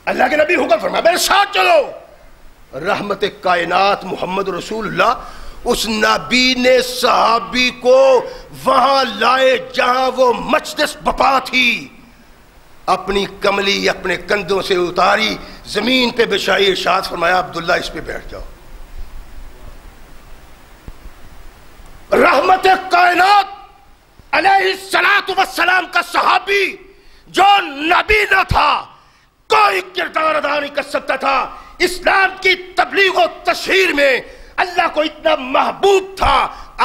اللہ کے نبی حکم فرمایا میرے ساتھ چلو۔ رحمت کائنات محمد رسول اللہ اس نبی صحابی کو وہاں لائے جہاں وہ مجلس بپا تھی، اپنی کملی اپنے کندھوں سے اتاری، زمین پہ بچھائی، ارشاد فرمایا عبداللہ اس پہ بیٹھ جاؤ۔ رحمت کائنات علیہ السلام کا صحابی جو نبی نہ تھا، کوئی کردار ادا نہیں کر سکتا تھا، اسلام کی تبلیغ و تشہیر میں اللہ کو اتنا محبوب تھا،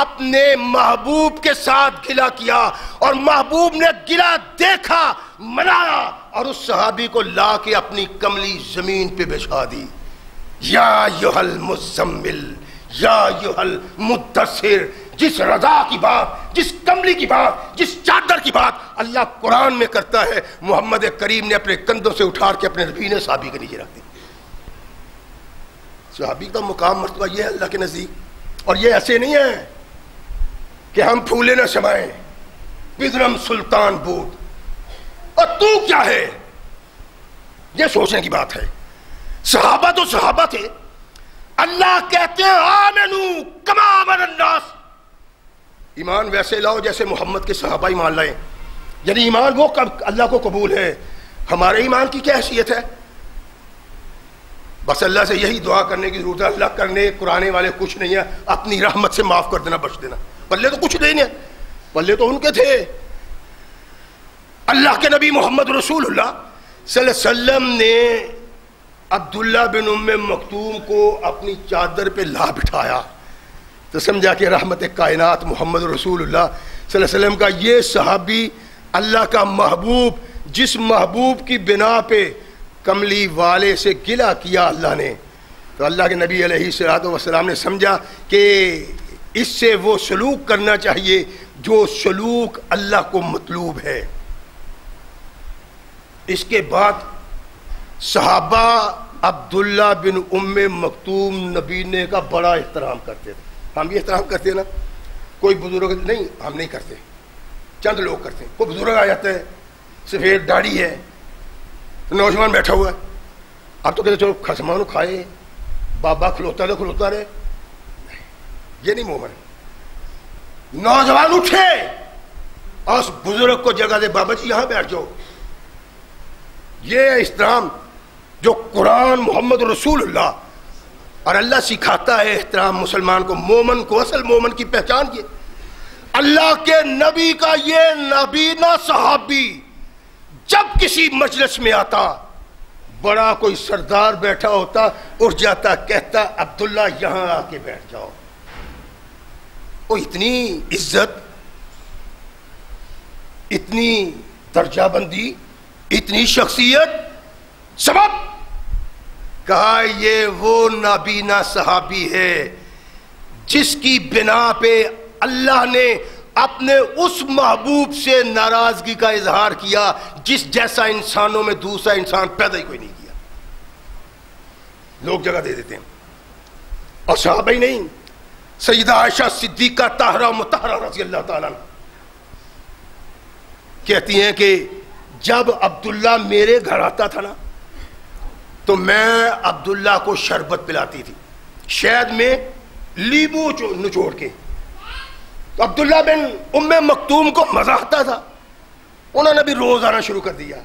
اپنے محبوب کے ساتھ گلہ کیا اور محبوب نے گلہ دیکھا، منایا اور اس صحابی کو لا کے اپنی کملی زمین پہ بچھا دی۔ یا ایھا المزمل یا ایھا المدثر، جس رضا کی بات، جس کملی کی بات، جس چادر کی بات اللہ قرآن میں کرتا ہے، محمد کریم نے اپنے کندھوں سے اٹھا کے اپنے نبی نے صحابی کے نیچے رکھ دی۔ صحابی کا مقام مرتبہ یہ ہے اللہ کے نزدیک، اور یہ ایسے نہیں ہے کہ ہم پھولے نہ سمائیں، بدرم سلطان بود، اور تو کیا ہے، یہ سوچنے کی بات ہے۔ صحابہ تو صحابہ تھے، اللہ کہتے ہیں آمنو کما آمن الناس، ایمان ویسے لاؤ جیسے محمد کے صحابہ ایمان لائیں، یعنی ایمان وہ اللہ کو قبول ہے، ہمارے ایمان کی کیا حیثیت ہے؟ بس اللہ سے یہی دعا کرنے کی ضرورت ہے، اللہ کرنے قرآن والے کچھ نہیں ہے، اپنی رحمت سے معاف کر دینا، بخش دینا، پلے تو کچھ نہیں ہے، پلے تو ان کے تھے۔ اللہ کے نبی محمد رسول اللہ صلی اللہ علیہ وسلم نے عبداللہ بن ام مکتوم کو اپنی چادر پہ لا بٹھایا تو سمجھا کہ رحمت کائنات محمد رسول اللہ صلی اللہ علیہ وسلم کا یہ صحابی اللہ کا محبوب، جس محبوب کی بنا پہ کملی والے سے گلہ کیا اللہ نے، تو اللہ کے نبی علیہ الصلوۃ والسلام نے سمجھا کہ اس سے وہ سلوک کرنا چاہیے جو سلوک اللہ کو مطلوب ہے۔ اس کے بعد صحابہ عبداللہ بن ام مکتوم نبینے کا بڑا احترام کرتے تھے۔ ہم بھی احترام کرتے ہیں نا، کوئی بزرگ نہیں، ہم نہیں کرتے، چند لوگ کرتے ہیں۔ کوئی بزرگ آ جاتا ہے، سفید داڑھی ہے، نوجوان بیٹھا ہوا ہے، اب تو کہتے چلو خسمان کھائے، بابا کھلوتا رہے کھلوتا رہے، یہ نہیں مومن۔ نوجوان اٹھے اور اس بزرگ کو جگہ دے، بابا جی یہاں بیٹھ جاؤ۔ یہ احترام جو قرآن محمد رسول اللہ اور اللہ سکھاتا ہے، احترام مسلمان کو، مومن کو، اصل مومن کی پہچان یہ اللہ کے نبی کا یہ نبینا صحابی جب کسی مجلس میں آتا، بڑا کوئی سردار بیٹھا ہوتا، اٹھ جاتا، کہتا عبداللہ یہاں آ کے بیٹھ جاؤ۔ وہ اتنی عزت، اتنی درجہ بندی، اتنی شخصیت، سبب کہا یہ وہ نابینا صحابی ہے جس کی بنا پہ اللہ نے اپنے اس محبوب سے ناراضگی کا اظہار کیا جس جیسا انسانوں میں دوسرا انسان پیدا ہی کوئی نہیں کیا۔ لوگ جگہ دے دیتے ہیں، اور صحابہ ہی نہیں، سیدہ عائشہ صدیقہ طاہرہ مطہرہ رضی اللہ تعالیٰ عنہ کہتی ہیں کہ جب عبداللہ میرے گھر آتا تھا نا تو میں عبداللہ کو شربت پلاتی تھی، شہد میں لیمو نچوڑ کے۔ تو عبداللہ بن ام مکتوم کو مزہ آتا تھا، انہوں نے بھی روز آنا شروع کر دیا۔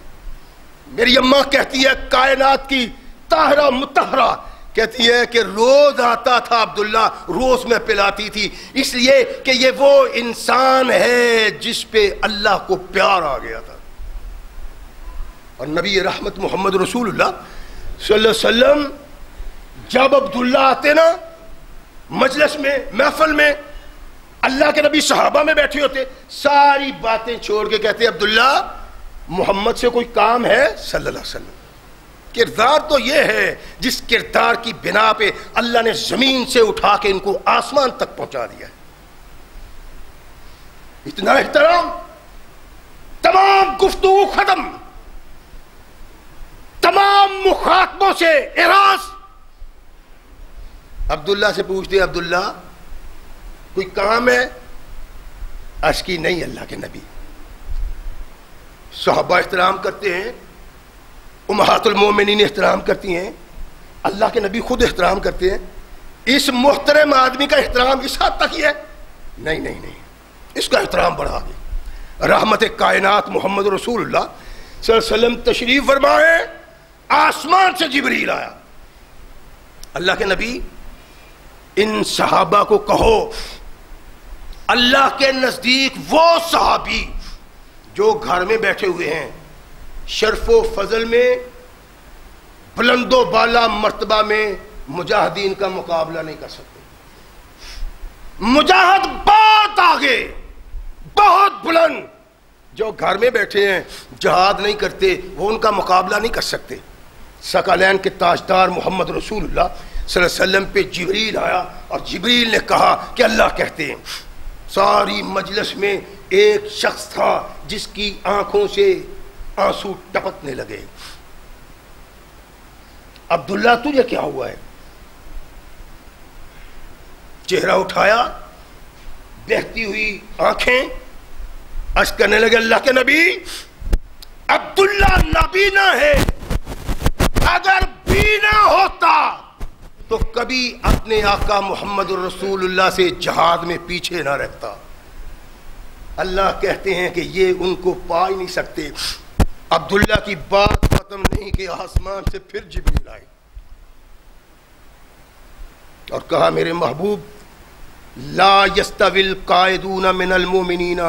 میری اماں کہتی ہے کائنات کی طاہرہ مطہرہ کہتی ہے کہ روز آتا تھا عبداللہ، روز میں پلاتی تھی، اس لیے کہ یہ وہ انسان ہے جس پہ اللہ کو پیار آ گیا تھا۔ اور نبی رحمت محمد رسول اللہ صلی اللہ علیہ وسلم جب عبداللہ آتے نا مجلس میں، محفل میں، اللہ کے نبی صحابہ میں بیٹھے ہوتے، ساری باتیں چھوڑ کے کہتے عبداللہ محمد سے کوئی کام ہے صلی اللہ علیہ وسلم۔ کردار تو یہ ہے جس کردار کی بنا پہ اللہ نے زمین سے اٹھا کے ان کو آسمان تک پہنچا دیا ہے۔ اتنا احترام، تمام گفتگو ختم، تمام مخاطبوں سے اعراض۔ عبداللہ سے پوچھتے عبداللہ کوئی کام ہے؟ عرض کی نہیں اللہ کے نبی۔ صحابہ احترام کرتے ہیں، امہات المومنین احترام کرتی ہیں، اللہ کے نبی خود احترام کرتے ہیں، اس محترم آدمی کا احترام اس حد تک ہی ہے؟ نہیں نہیں نہیں، اس کا احترام بڑھا گیا۔ رحمت کائنات محمد رسول اللہ صلی اللہ علیہ وسلم تشریف فرمائے، آسمان سے جبریل آیا، اللہ کے نبی ان صحابہ کو کہو اللہ کے نزدیک وہ صحابی جو گھر میں بیٹھے ہوئے ہیں شرف و فضل میں، بلند و بالا مرتبہ میں مجاہدین کا مقابلہ نہیں کر سکتے۔ مجاہد بہت آگے، بہت بلند، جو گھر میں بیٹھے ہیں جہاد نہیں کرتے وہ ان کا مقابلہ نہیں کر سکتے۔ ثقلین کے تاجدار محمد رسول اللہ صلی اللہ علیہ وسلم پہ جبریل آیا اور جبریل نے کہا کہ اللہ کہتے ہیں۔ ساری مجلس میں ایک شخص تھا جس کی آنکھوں سے آنسو ٹپکنے لگے۔ عبداللہ تجھے کیا ہوا ہے؟ چہرہ اٹھایا، بہتی ہوئی آنکھیں، عرض کرنے لگے اللہ کے نبی عبداللہ نابینا ہے، اگر بینا ہوتا تو کبھی اپنے آقا محمد رسول اللہ سے جہاد میں پیچھے نہ رہتا۔ اللہ کہتے ہیں کہ یہ ان کو پا ہی نہیں سکتے۔ عبداللہ کی بات ختم نہیں کہ آسمان سے پھر جبریل آئے اور کہا میرے محبوب لا يستوي القائدون من المؤمنین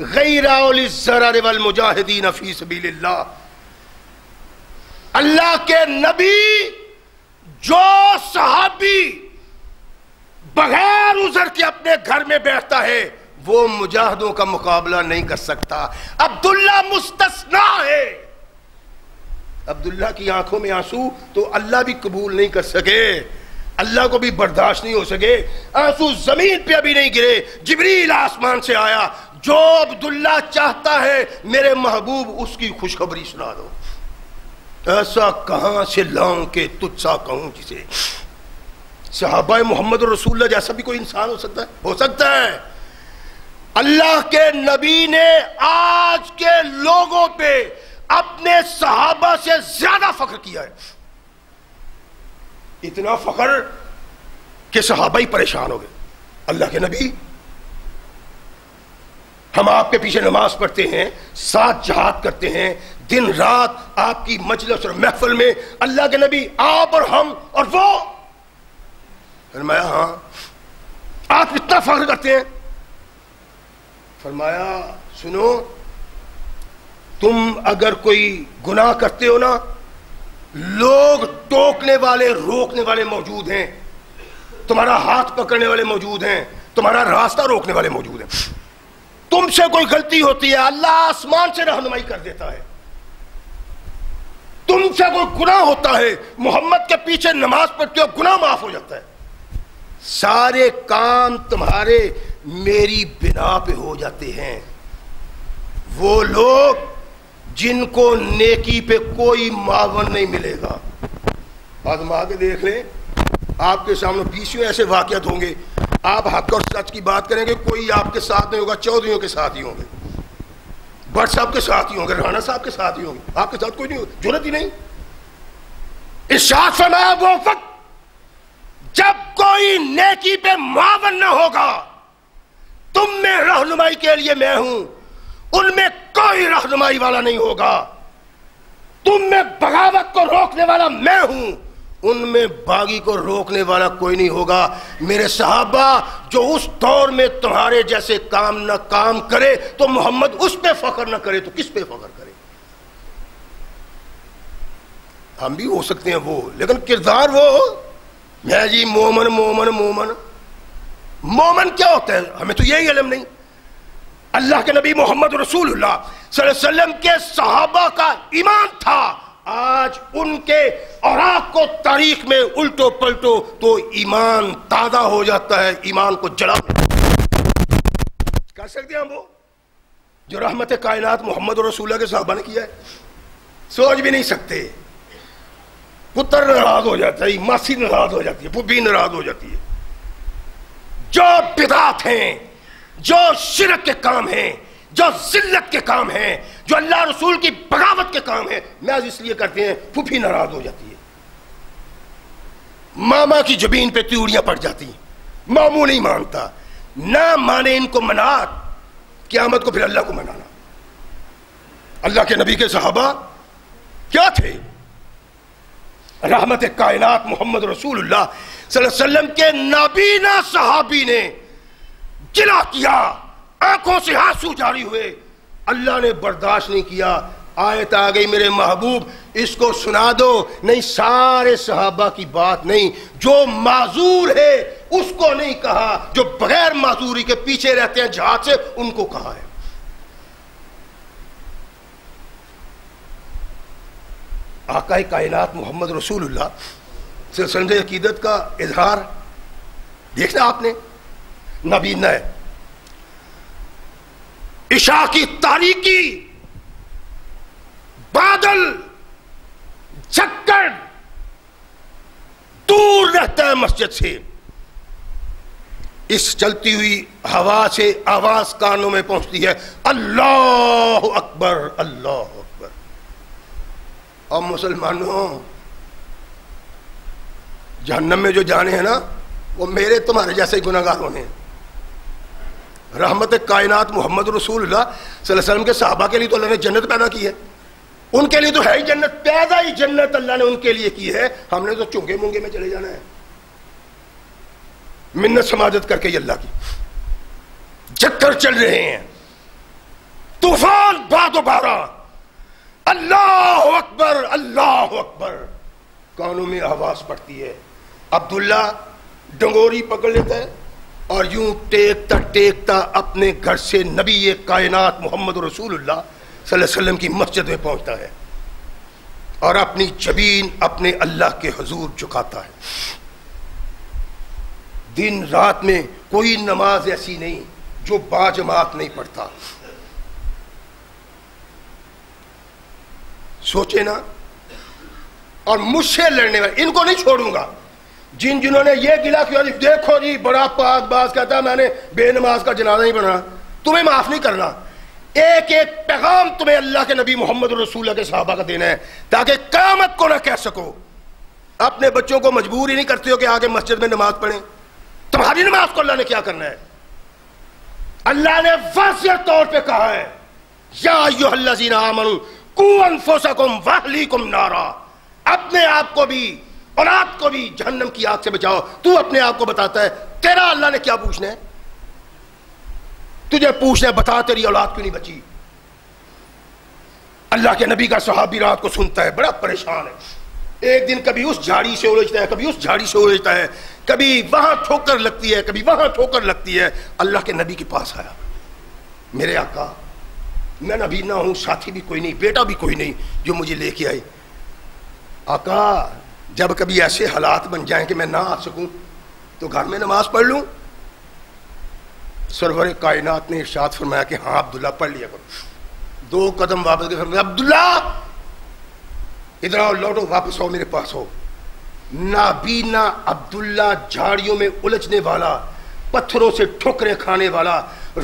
غیر اولی الضرر والمجاہدین فی سبیل اللہ۔ اللہ کے نبی جو صحابی بغیر عذر کے اپنے گھر میں بیٹھتا ہے وہ مجاہدوں کا مقابلہ نہیں کر سکتا۔ عبداللہ مستثنا ہے۔ عبداللہ کی آنکھوں میں آنسو تو اللہ بھی قبول نہیں کر سکے، اللہ کو بھی برداشت نہیں ہو سکے، آنسو زمین پہ ابھی نہیں گرے، جبریل آسمان سے آیا، جو عبداللہ چاہتا ہے میرے محبوب اس کی خوشخبری سنا دو، ایسا کہاں سے لاؤں کہ تجھ سا کہوں جسے۔ صحابہ محمد رسول اللہ جیسا بھی کوئی انسان ہو سکتا ہے۔ اللہ کے نبی نے آج کے لوگوں پہ اپنے صحابہ سے زیادہ فخر کیا ہے، اتنا فخر کہ صحابہ ہی پریشان ہو گئے۔ اللہ کے نبی، ہم آپ کے پیچھے نماز پڑھتے ہیں، ساتھ جہاد کرتے ہیں، دن رات آپ کی مجلس اور محفل میں اللہ کے نبی آپ اور ہم اور وہ۔ فرمایا ہاں، آپ اتنا فخر کرتے ہیں؟ فرمایا سنو، تم اگر کوئی گناہ کرتے ہو نا، لوگ ٹوکنے والے روکنے والے موجود ہیں، تمہارا ہاتھ پکڑنے والے موجود ہیں، تمہارا راستہ روکنے والے موجود ہیں۔ تم سے کوئی غلطی ہوتی ہے اللہ آسمان سے رہنمائی کر دیتا ہے، تم سے کوئی گناہ ہوتا ہے محمد کے پیچھے نماز پڑھتے ہو گناہ معاف ہو جاتا ہے، سارے کام تمہارے میری بنا پہ ہو جاتے ہیں۔ وہ لوگ جن کو نیکی پہ کوئی معاون نہیں ملے گا، آزما کے دیکھ لیں، آپ کے سامنے 20 ایسے واقعات ہوں گے، آپ حق اور سچ کی بات کریں گے، کوئی آپ کے ساتھ نہیں ہوگا، چودھریوں کے ساتھ ہی ہوں گے، بٹ صاحب کے ساتھ ہی ہوں گے، رانا صاحب کے ساتھ ہی ہوں گے، آپ کے ساتھ کوئی نہیں ہوگا، جرات ہی نہیں۔ ارشاد فرمایا وہ وقت جب کوئی نیکی پہ معاون نہ ہوگا، تم میں رہنمائی کے لیے میں ہوں، ان میں کوئی رہنمائی والا نہیں ہوگا، تم میں بغاوت کو روکنے والا میں ہوں، ان میں باغی کو روکنے والا کوئی نہیں ہوگا۔ میرے صحابہ، جو اس دور میں تمہارے جیسے کام نہ کام کرے تو محمد اس پہ فخر نہ کرے تو کس پہ فخر کرے؟ ہم بھی ہو سکتے ہیں وہ، لیکن کردار وہ میں جی مومن مومن مومن مومن کیا ہوتا ہے ہمیں تو یہی علم نہیں۔ اللہ کے نبی محمد رسول اللہ صلی اللہ علیہ وسلم کے صحابہ کا ایمان تھا، آج ان کے اوراق کو تاریخ میں الٹو پلٹو تو ایمان تازہ ہو جاتا ہے، ایمان کو جلا کر سکتے ہیں ہم وہ جو رحمت کائنات محمد رسول اللہ کے صحابہ نے کیا ہے؟ سوچ بھی نہیں سکتے۔ پتر ناراض ہو جاتا ہے، ماسی ناراض ہو جاتی ہے، پھوپھی ناراض ہو جاتی ہے۔ جو بدعات ہیں، جو شرک کے کام ہیں، جو ذلت کے کام ہیں، جو اللہ رسول کی بغاوت کے کام ہیں، محض اس لیے کرتے ہیں، پھوپھی ناراض ہو جاتی ہے، ماما کی جبین پہ تیوڑیاں پڑ جاتی ہیں، ماموں نہیں مانتا، نہ مانے ان کو منات، قیامت کو پھر اللہ کو منانا۔ اللہ کے نبی کے صحابہ کیا تھے؟ رحمت کائنات محمد رسول اللہ صلی اللہ علیہ وسلم کے نابینا صحابی نے گلا کیا، آنکھوں سے آنسو جاری ہوئے، اللہ نے برداشت نہیں کیا، آیت آ گئی میرے محبوب اس کو سنا دو، نہیں سارے صحابہ کی بات نہیں، جو معذور ہے اس کو نہیں کہا، جو بغیر معذوری کے پیچھے رہتے ہیں جہاد سے ان کو کہا ہے۔ آقا کائنات محمد رسول اللہ صلی اللہ علیہ وسلم کی عقیدت کا اظہار دیکھنا آپ نے، نبینا ہے، عشاء کی تاریکی، بادل جھکڑ دور رہتا ہے مسجد سے، اس چلتی ہوئی ہوا سے آواز کانوں میں پہنچتی ہے، اللہ اکبر اللہ اکبر۔ اور مسلمانوں، جہنم میں جو جانے ہیں نا وہ میرے تمہارے جیسے ہی گناہگار ہونے ہیں۔ رحمت کائنات محمد رسول اللہ صلی اللہ علیہ وسلم کے صحابہ کے لیے تو اللہ نے جنت پیدا کی ہے، ان کے لیے تو ہے ہی جنت، پیدا ہی جنت اللہ نے ان کے لیے کی ہے، ہم نے تو چنگے مونگے میں چلے جانا ہے، منت سماجت کر کے اللہ کی چکر چل رہے ہیں، طوفان باد و باران، اللہ اکبر اللہ اکبر، کانوں میں آواز پڑتی ہے، عبداللہ ڈنگوری پکڑ لیتا ہے اور یوں ٹیکتا ٹیکتا اپنے گھر سے نبی کائنات محمد رسول اللہ صلی اللہ علیہ وسلم کی مسجد میں پہنچتا ہے۔ اور اپنی جبین اپنے اللہ کے حضور جھکاتا ہے. دن رات میں کوئی نماز ایسی نہیں جو با جماعت نہیں پڑھتا. سوچے نا. اور مجھ سے لڑنے والے ان کو نہیں چھوڑوں گا. جنہوں نے یہ گلا کیا جی دیکھو جی بڑا پاک باز کہتا ہے میں نے بے نماز کا جنازہ نہیں پڑھنا, تمہیں معاف نہیں کرنا. ایک ایک پیغام تمہیں اللہ کے نبی محمد رسول اللہ کے صحابہ کا دینا ہے تاکہ قیامت کو نہ کہہ سکو. اپنے بچوں کو مجبور ہی نہیں کرتے ہو کہ آگے مسجد میں نماز پڑھیں. تمہاری نماز کو اللہ نے کیا کرنا ہے؟ اللہ نے واضح طور پہ کہا ہے یا ایھا الذین آمنوا قوا انفسکم واہلیکم نارا. اپنے آپ کو بھی اولاد کو بھی جہنم کی آگ سے بچاؤ. تو اپنے آپ کو بتاتا ہے تیرا اللہ نے کیا پوچھنا ہے؟ تجھے پوچھنا ہے بتا تیری اولاد کیوں نہیں بچی. اللہ کے نبی کا صحابی رات کو سنتا ہے بڑا پریشان ہے. ایک دن کبھی اس جھاڑی سے الجھتا ہے کبھی اس جھاڑی سے الجھتا ہے, کبھی وہاں ٹھوکر لگتی ہے کبھی وہاں ٹھوکر لگتی ہے. اللہ کے نبی کے پاس آیا, میرے آقا میں نبی نہ ہوں, ساتھی بھی کوئی نہیں, بیٹا بھی کوئی نہیں جو مجھے لے کے آئے. آقا جب کبھی ایسے حالات بن جائیں کہ میں نہ آ سکوں تو گھر میں نماز پڑھ لوں. سرور کائنات نے ارشاد فرمایا کہ ہاں عبداللہ پڑھ لیا کرو. 2 قدم واپس گئے, فرمایا عبداللہ ادھر آؤ, لوٹو, واپس آؤ, میرے پاس ہو. نابینا عبداللہ جھاڑیوں میں الجھنے والا, پتھروں سے ٹھوکریں کھانے والا,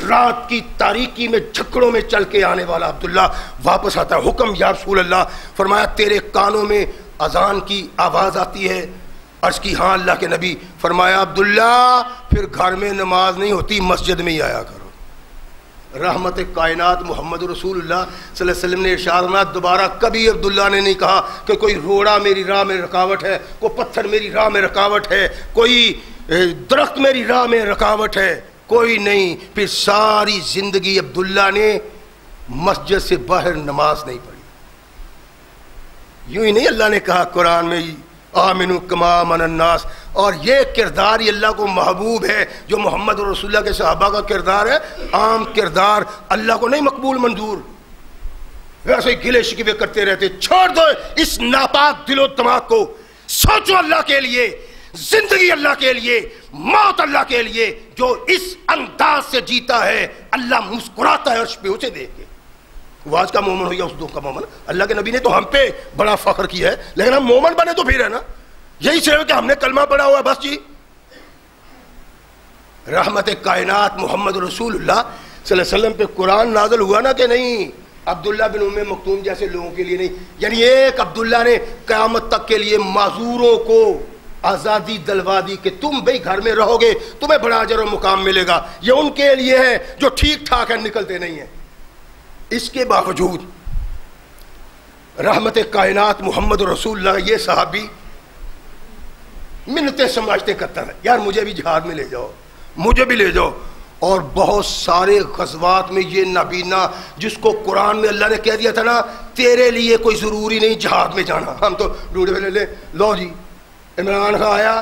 رات کی تاریکی میں جھکڑوں میں چل کے آنے والا عبداللہ واپس آتا ہے. حکم یا رسول اللہ. فرمایا تیرے کانوں میں اذان کی آواز آتی ہے؟ عرض کی ہاں اللہ کے نبی. فرمایا عبداللہ پھر گھر میں نماز نہیں ہوتی, مسجد میں ہی آیا کرو. رحمت کائنات محمد رسول اللہ صلی اللہ علیہ وسلم نے ارشاد فرمایا دوبارہ کبھی عبداللہ نے نہیں کہا کہ کوئی روڑا میری راہ میں رکاوٹ ہے, کوئی پتھر میری راہ میں رکاوٹ ہے, کوئی درخت میری راہ میں رکاوٹ ہے, کوئی نہیں. پھر ساری زندگی عبداللہ نے مسجد سے باہر نماز نہیں پڑھی. یوں ہی نہیں اللہ نے کہا قرآن میں آمنوا کما آمن الناس, اور یہ کردار ہی اللہ کو محبوب ہے جو محمد رسول اللہ کے صحابہ کا کردار ہے. عام کردار اللہ کو نہیں مقبول منظور. ویسے ہی گلے شکوے کرتے رہتے. چھوڑ دو اس ناپاک دل و دماغ کو, سوچو اللہ کے لیے, زندگی اللہ کے لیے, موت اللہ کے لیے. جو اس انداز سے جیتا ہے اللہ مسکراتا ہے عرش پہ اسے دیکھ کے. وہ آج کا مومن ہو یا اس دو کا مومن. اللہ کے نبی نے تو ہم پہ بڑا فخر کیا ہے, لیکن ہم مومن بنے تو پھر ہے نا یہی سے کہ ہم نے کلمہ پڑھا ہوا بس جی. رحمت کائنات محمد رسول اللہ صلی اللہ علیہ وسلم پہ قرآن نازل ہوا نا کہ نہیں, عبداللہ بن ام مکتوم جیسے لوگوں کے لیے نہیں. یعنی ایک عبداللہ نے قیامت تک کے لیے معذوروں کو آزادی دلوا دی کہ تم بھئی گھر میں رہو گے تمہیں بڑا اجر و مقام ملے گا. یہ ان کے لیے ہے جو ٹھیک ٹھاک ہے نکلتے نہیں ہیں. اس کے باوجود رحمت کائنات محمد رسول اللہ یہ صحابی منتیں سمجھتے کرتا ہے یار مجھے بھی جہاد میں لے جاؤ, مجھے بھی لے جاؤ. اور بہت سارے غزوات میں یہ نابینا جس کو قرآن میں اللہ نے کہہ دیا تھا نا تیرے لیے کوئی ضروری نہیں جہاد میں جانا, ہم تو ڈھونڈے میں لے لو جی. عمران خان آیا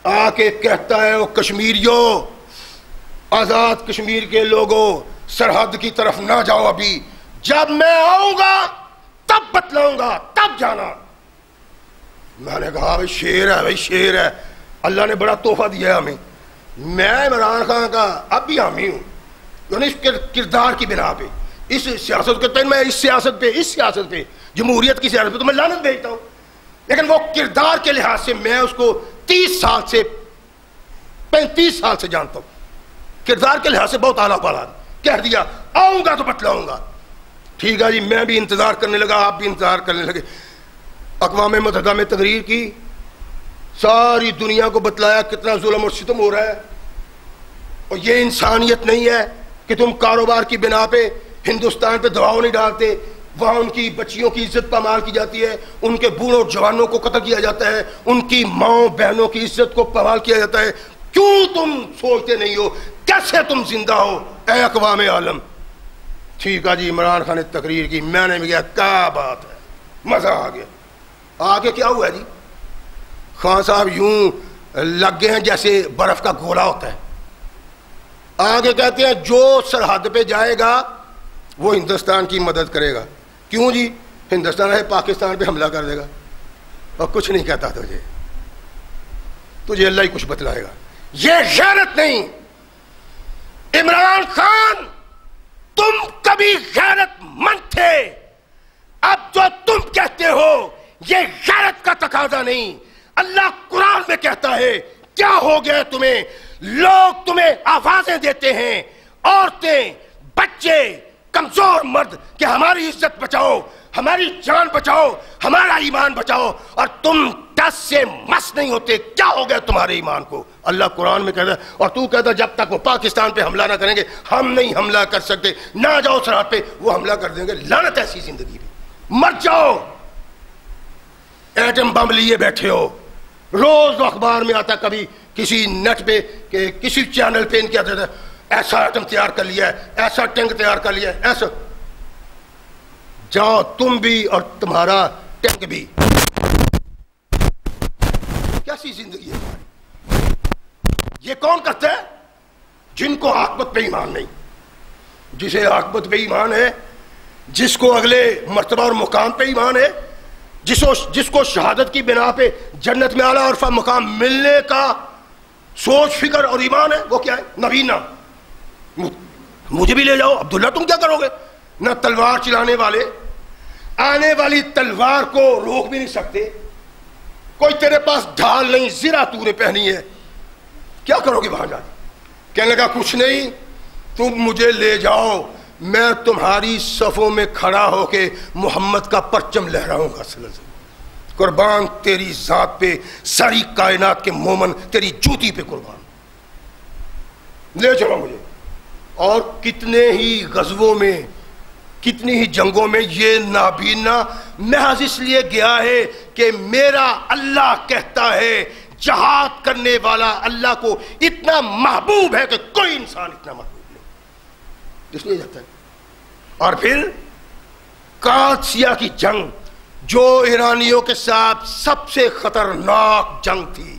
آ کے کہتا ہے وہ کشمیریوں, آزاد کشمیر کے لوگوں, سرحد کی طرف نہ جاؤ, ابھی جب میں آؤں گا تب بتلاؤں گا, تب جانا. میں نے کہا بھائی شیر ہے, بھائی شیر ہے, اللہ نے بڑا تحفہ دیا ہے ہمیں. میں عمران خان کا اب بھی حامی ہوں, یعنی اس کردار کی بنا پہ, اس سیاست کے میں اس سیاست پہ جمہوریت کی سیاست پہ تو میں لعنت بھیجتا ہوں, لیکن وہ کردار کے لحاظ سے میں اس کو 30 سال سے 35 سال سے جانتا ہوں. کردار کے لحاظ سے بہت اعلیٰ بالا. کہہ دیا آؤں گا تو بتلاؤں گا. ٹھیک ہے جی, میں بھی انتظار کرنے لگا, آپ بھی انتظار کرنے لگے. اقوام متحدہ میں تقریر کی, ساری دنیا کو بتلایا کتنا ظلم اور ستم ہو رہا ہے. اور یہ انسانیت نہیں ہے کہ تم کاروبار کی بنا پہ ہندوستان پہ دباؤ نہیں ڈالتے. وہاں ان کی بچیوں کی عزت پامال کی جاتی ہے, ان کے بوڑھوں جوانوں کو قتل کیا جاتا ہے, ان کی ماؤں بہنوں کی عزت کو پامال کیا جاتا ہے. کیوں تم سوچتے نہیں ہو, کیسے تم زندہ ہو اے اقوام عالم. ٹھیک ہے جی, عمران خان نے تقریر کی, میں نے بھی کہا کیا بات ہے, مزہ آ گیا. آگے کیا ہوا جی, خان صاحب یوں لگ گئے ہیں جیسے برف کا گولا ہوتا ہے. آگے کہتے ہیں جو سرحد پہ جائے گا وہ ہندوستان کی مدد کرے گا. کیوں جی, ہندوستان ہے پاکستان پہ حملہ کر دے گا اور کچھ نہیں کہتا تجھے اللہ ہی کچھ بتلائے گا. یہ غیرت نہیں. عمران خان تم کبھی غیرت مند تھے، اب جو تم کہتے ہو یہ غیرت کا تقاضا نہیں. اللہ قرآن میں کہتا ہے کیا ہو گیا تمہیں؟ لوگ تمہیں آوازیں دیتے ہیں، عورتیں، بچے، کمزور مرد، کہ ہماری عزت بچاؤ، ہماری جان بچاؤ، ہمارا ایمان بچاؤ، اور تم دس سے مس نہیں ہوتے. کیا ہو گیا تمہارے ایمان کو؟ اللہ قرآن میں کہتا ہے. اور تو کہتا جب تک وہ پاکستان پہ حملہ نہ کریں گے ہم نہیں حملہ کر سکتے. نہ جاؤ سرحد پہ، وہ حملہ کر دیں گے. لعنت ایسی زندگی پہ، مر جاؤ. ایٹم بم لیے بیٹھے ہو. روز اخبار میں آتا کبھی کسی نیٹ پہ کہ کسی چینل پہ ان کے آتا تھا ایسا ایٹم تیار کر لیا ہے، ایسا ٹینک تیار کر لیا ہے، ایسا. جاؤ تم بھی اور تمہارا ٹینک بھی. کیسی زندگی ہے ہماری؟ یہ کون کرتا ہے؟ جن کو عاقبت پہ ایمان نہیں. جسے عاقبت پہ ایمان ہے، جس کو اگلے مرتبہ اور مقام پہ ایمان ہے، جس کو شہادت کی بنا پہ جنت میں اعلیٰ عرفہ مقام ملنے کا سوچ فکر اور ایمان ہے، وہ کیا ہے؟ نبینا مجھے بھی لے جاؤ. عبداللہ تم کیا کرو گے؟ نہ تلوار چلانے والے آنے والی تلوار کو روک بھی نہیں سکتے. کوئی تیرے پاس ڈھال نہیں، زرہ تو نے پہنی ہے، کیا کرو گے وہاں جا کے؟ کہنے لگا کچھ نہیں، تم مجھے لے جاؤ، میں تمہاری صفوں میں کھڑا ہو کے محمد کا پرچم لہراؤں گا صلی اللہ علیہ وسلم. قربان تیری ذات پہ، ساری کائنات کے مومن تیری جوتی پہ قربان. لے چلو مجھے. اور کتنے ہی غزووں میں، کتنی ہی جنگوں میں یہ نابینا محض اس لیے گیا ہے کہ میرا اللہ کہتا ہے جہاد کرنے والا اللہ کو اتنا محبوب ہے کہ کوئی انسان اتنا محبوب نہیں، اس لیے جاتا ہے. اور پھر قادسیہ کی جنگ جو ایرانیوں کے ساتھ سب سے خطرناک جنگ تھی،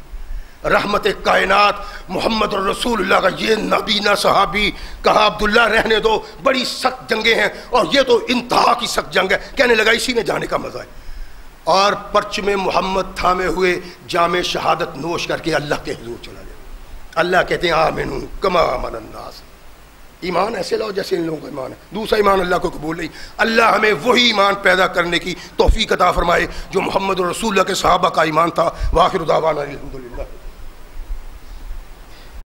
رحمت کائنات محمد رسول اللہ کا یہ نابینا صحابی کہا عبداللہ رہنے دو، بڑی سخت جنگیں ہیں اور یہ تو انتہا کی سخت جنگ ہے. کہنے لگا اسی میں جانے کا مزہ ہے. اور پرچم محمد تھامے ہوئے جام شہادت نوش کر کے اللہ کے حضور چلا گیا. اللہ کہتے ہیں آمنو کما آمن الناس. ایمان ایسے لاؤ جیسے ان لوگوں کا ایمان ہے. دوسرا ایمان اللہ کو قبول نہیں. اللہ ہمیں وہی ایمان پیدا کرنے کی توفیق عطا فرمائے جو محمد رسول اللہ کے صحابہ کا ایمان تھا. وآخر دعوانا الحمدللہ.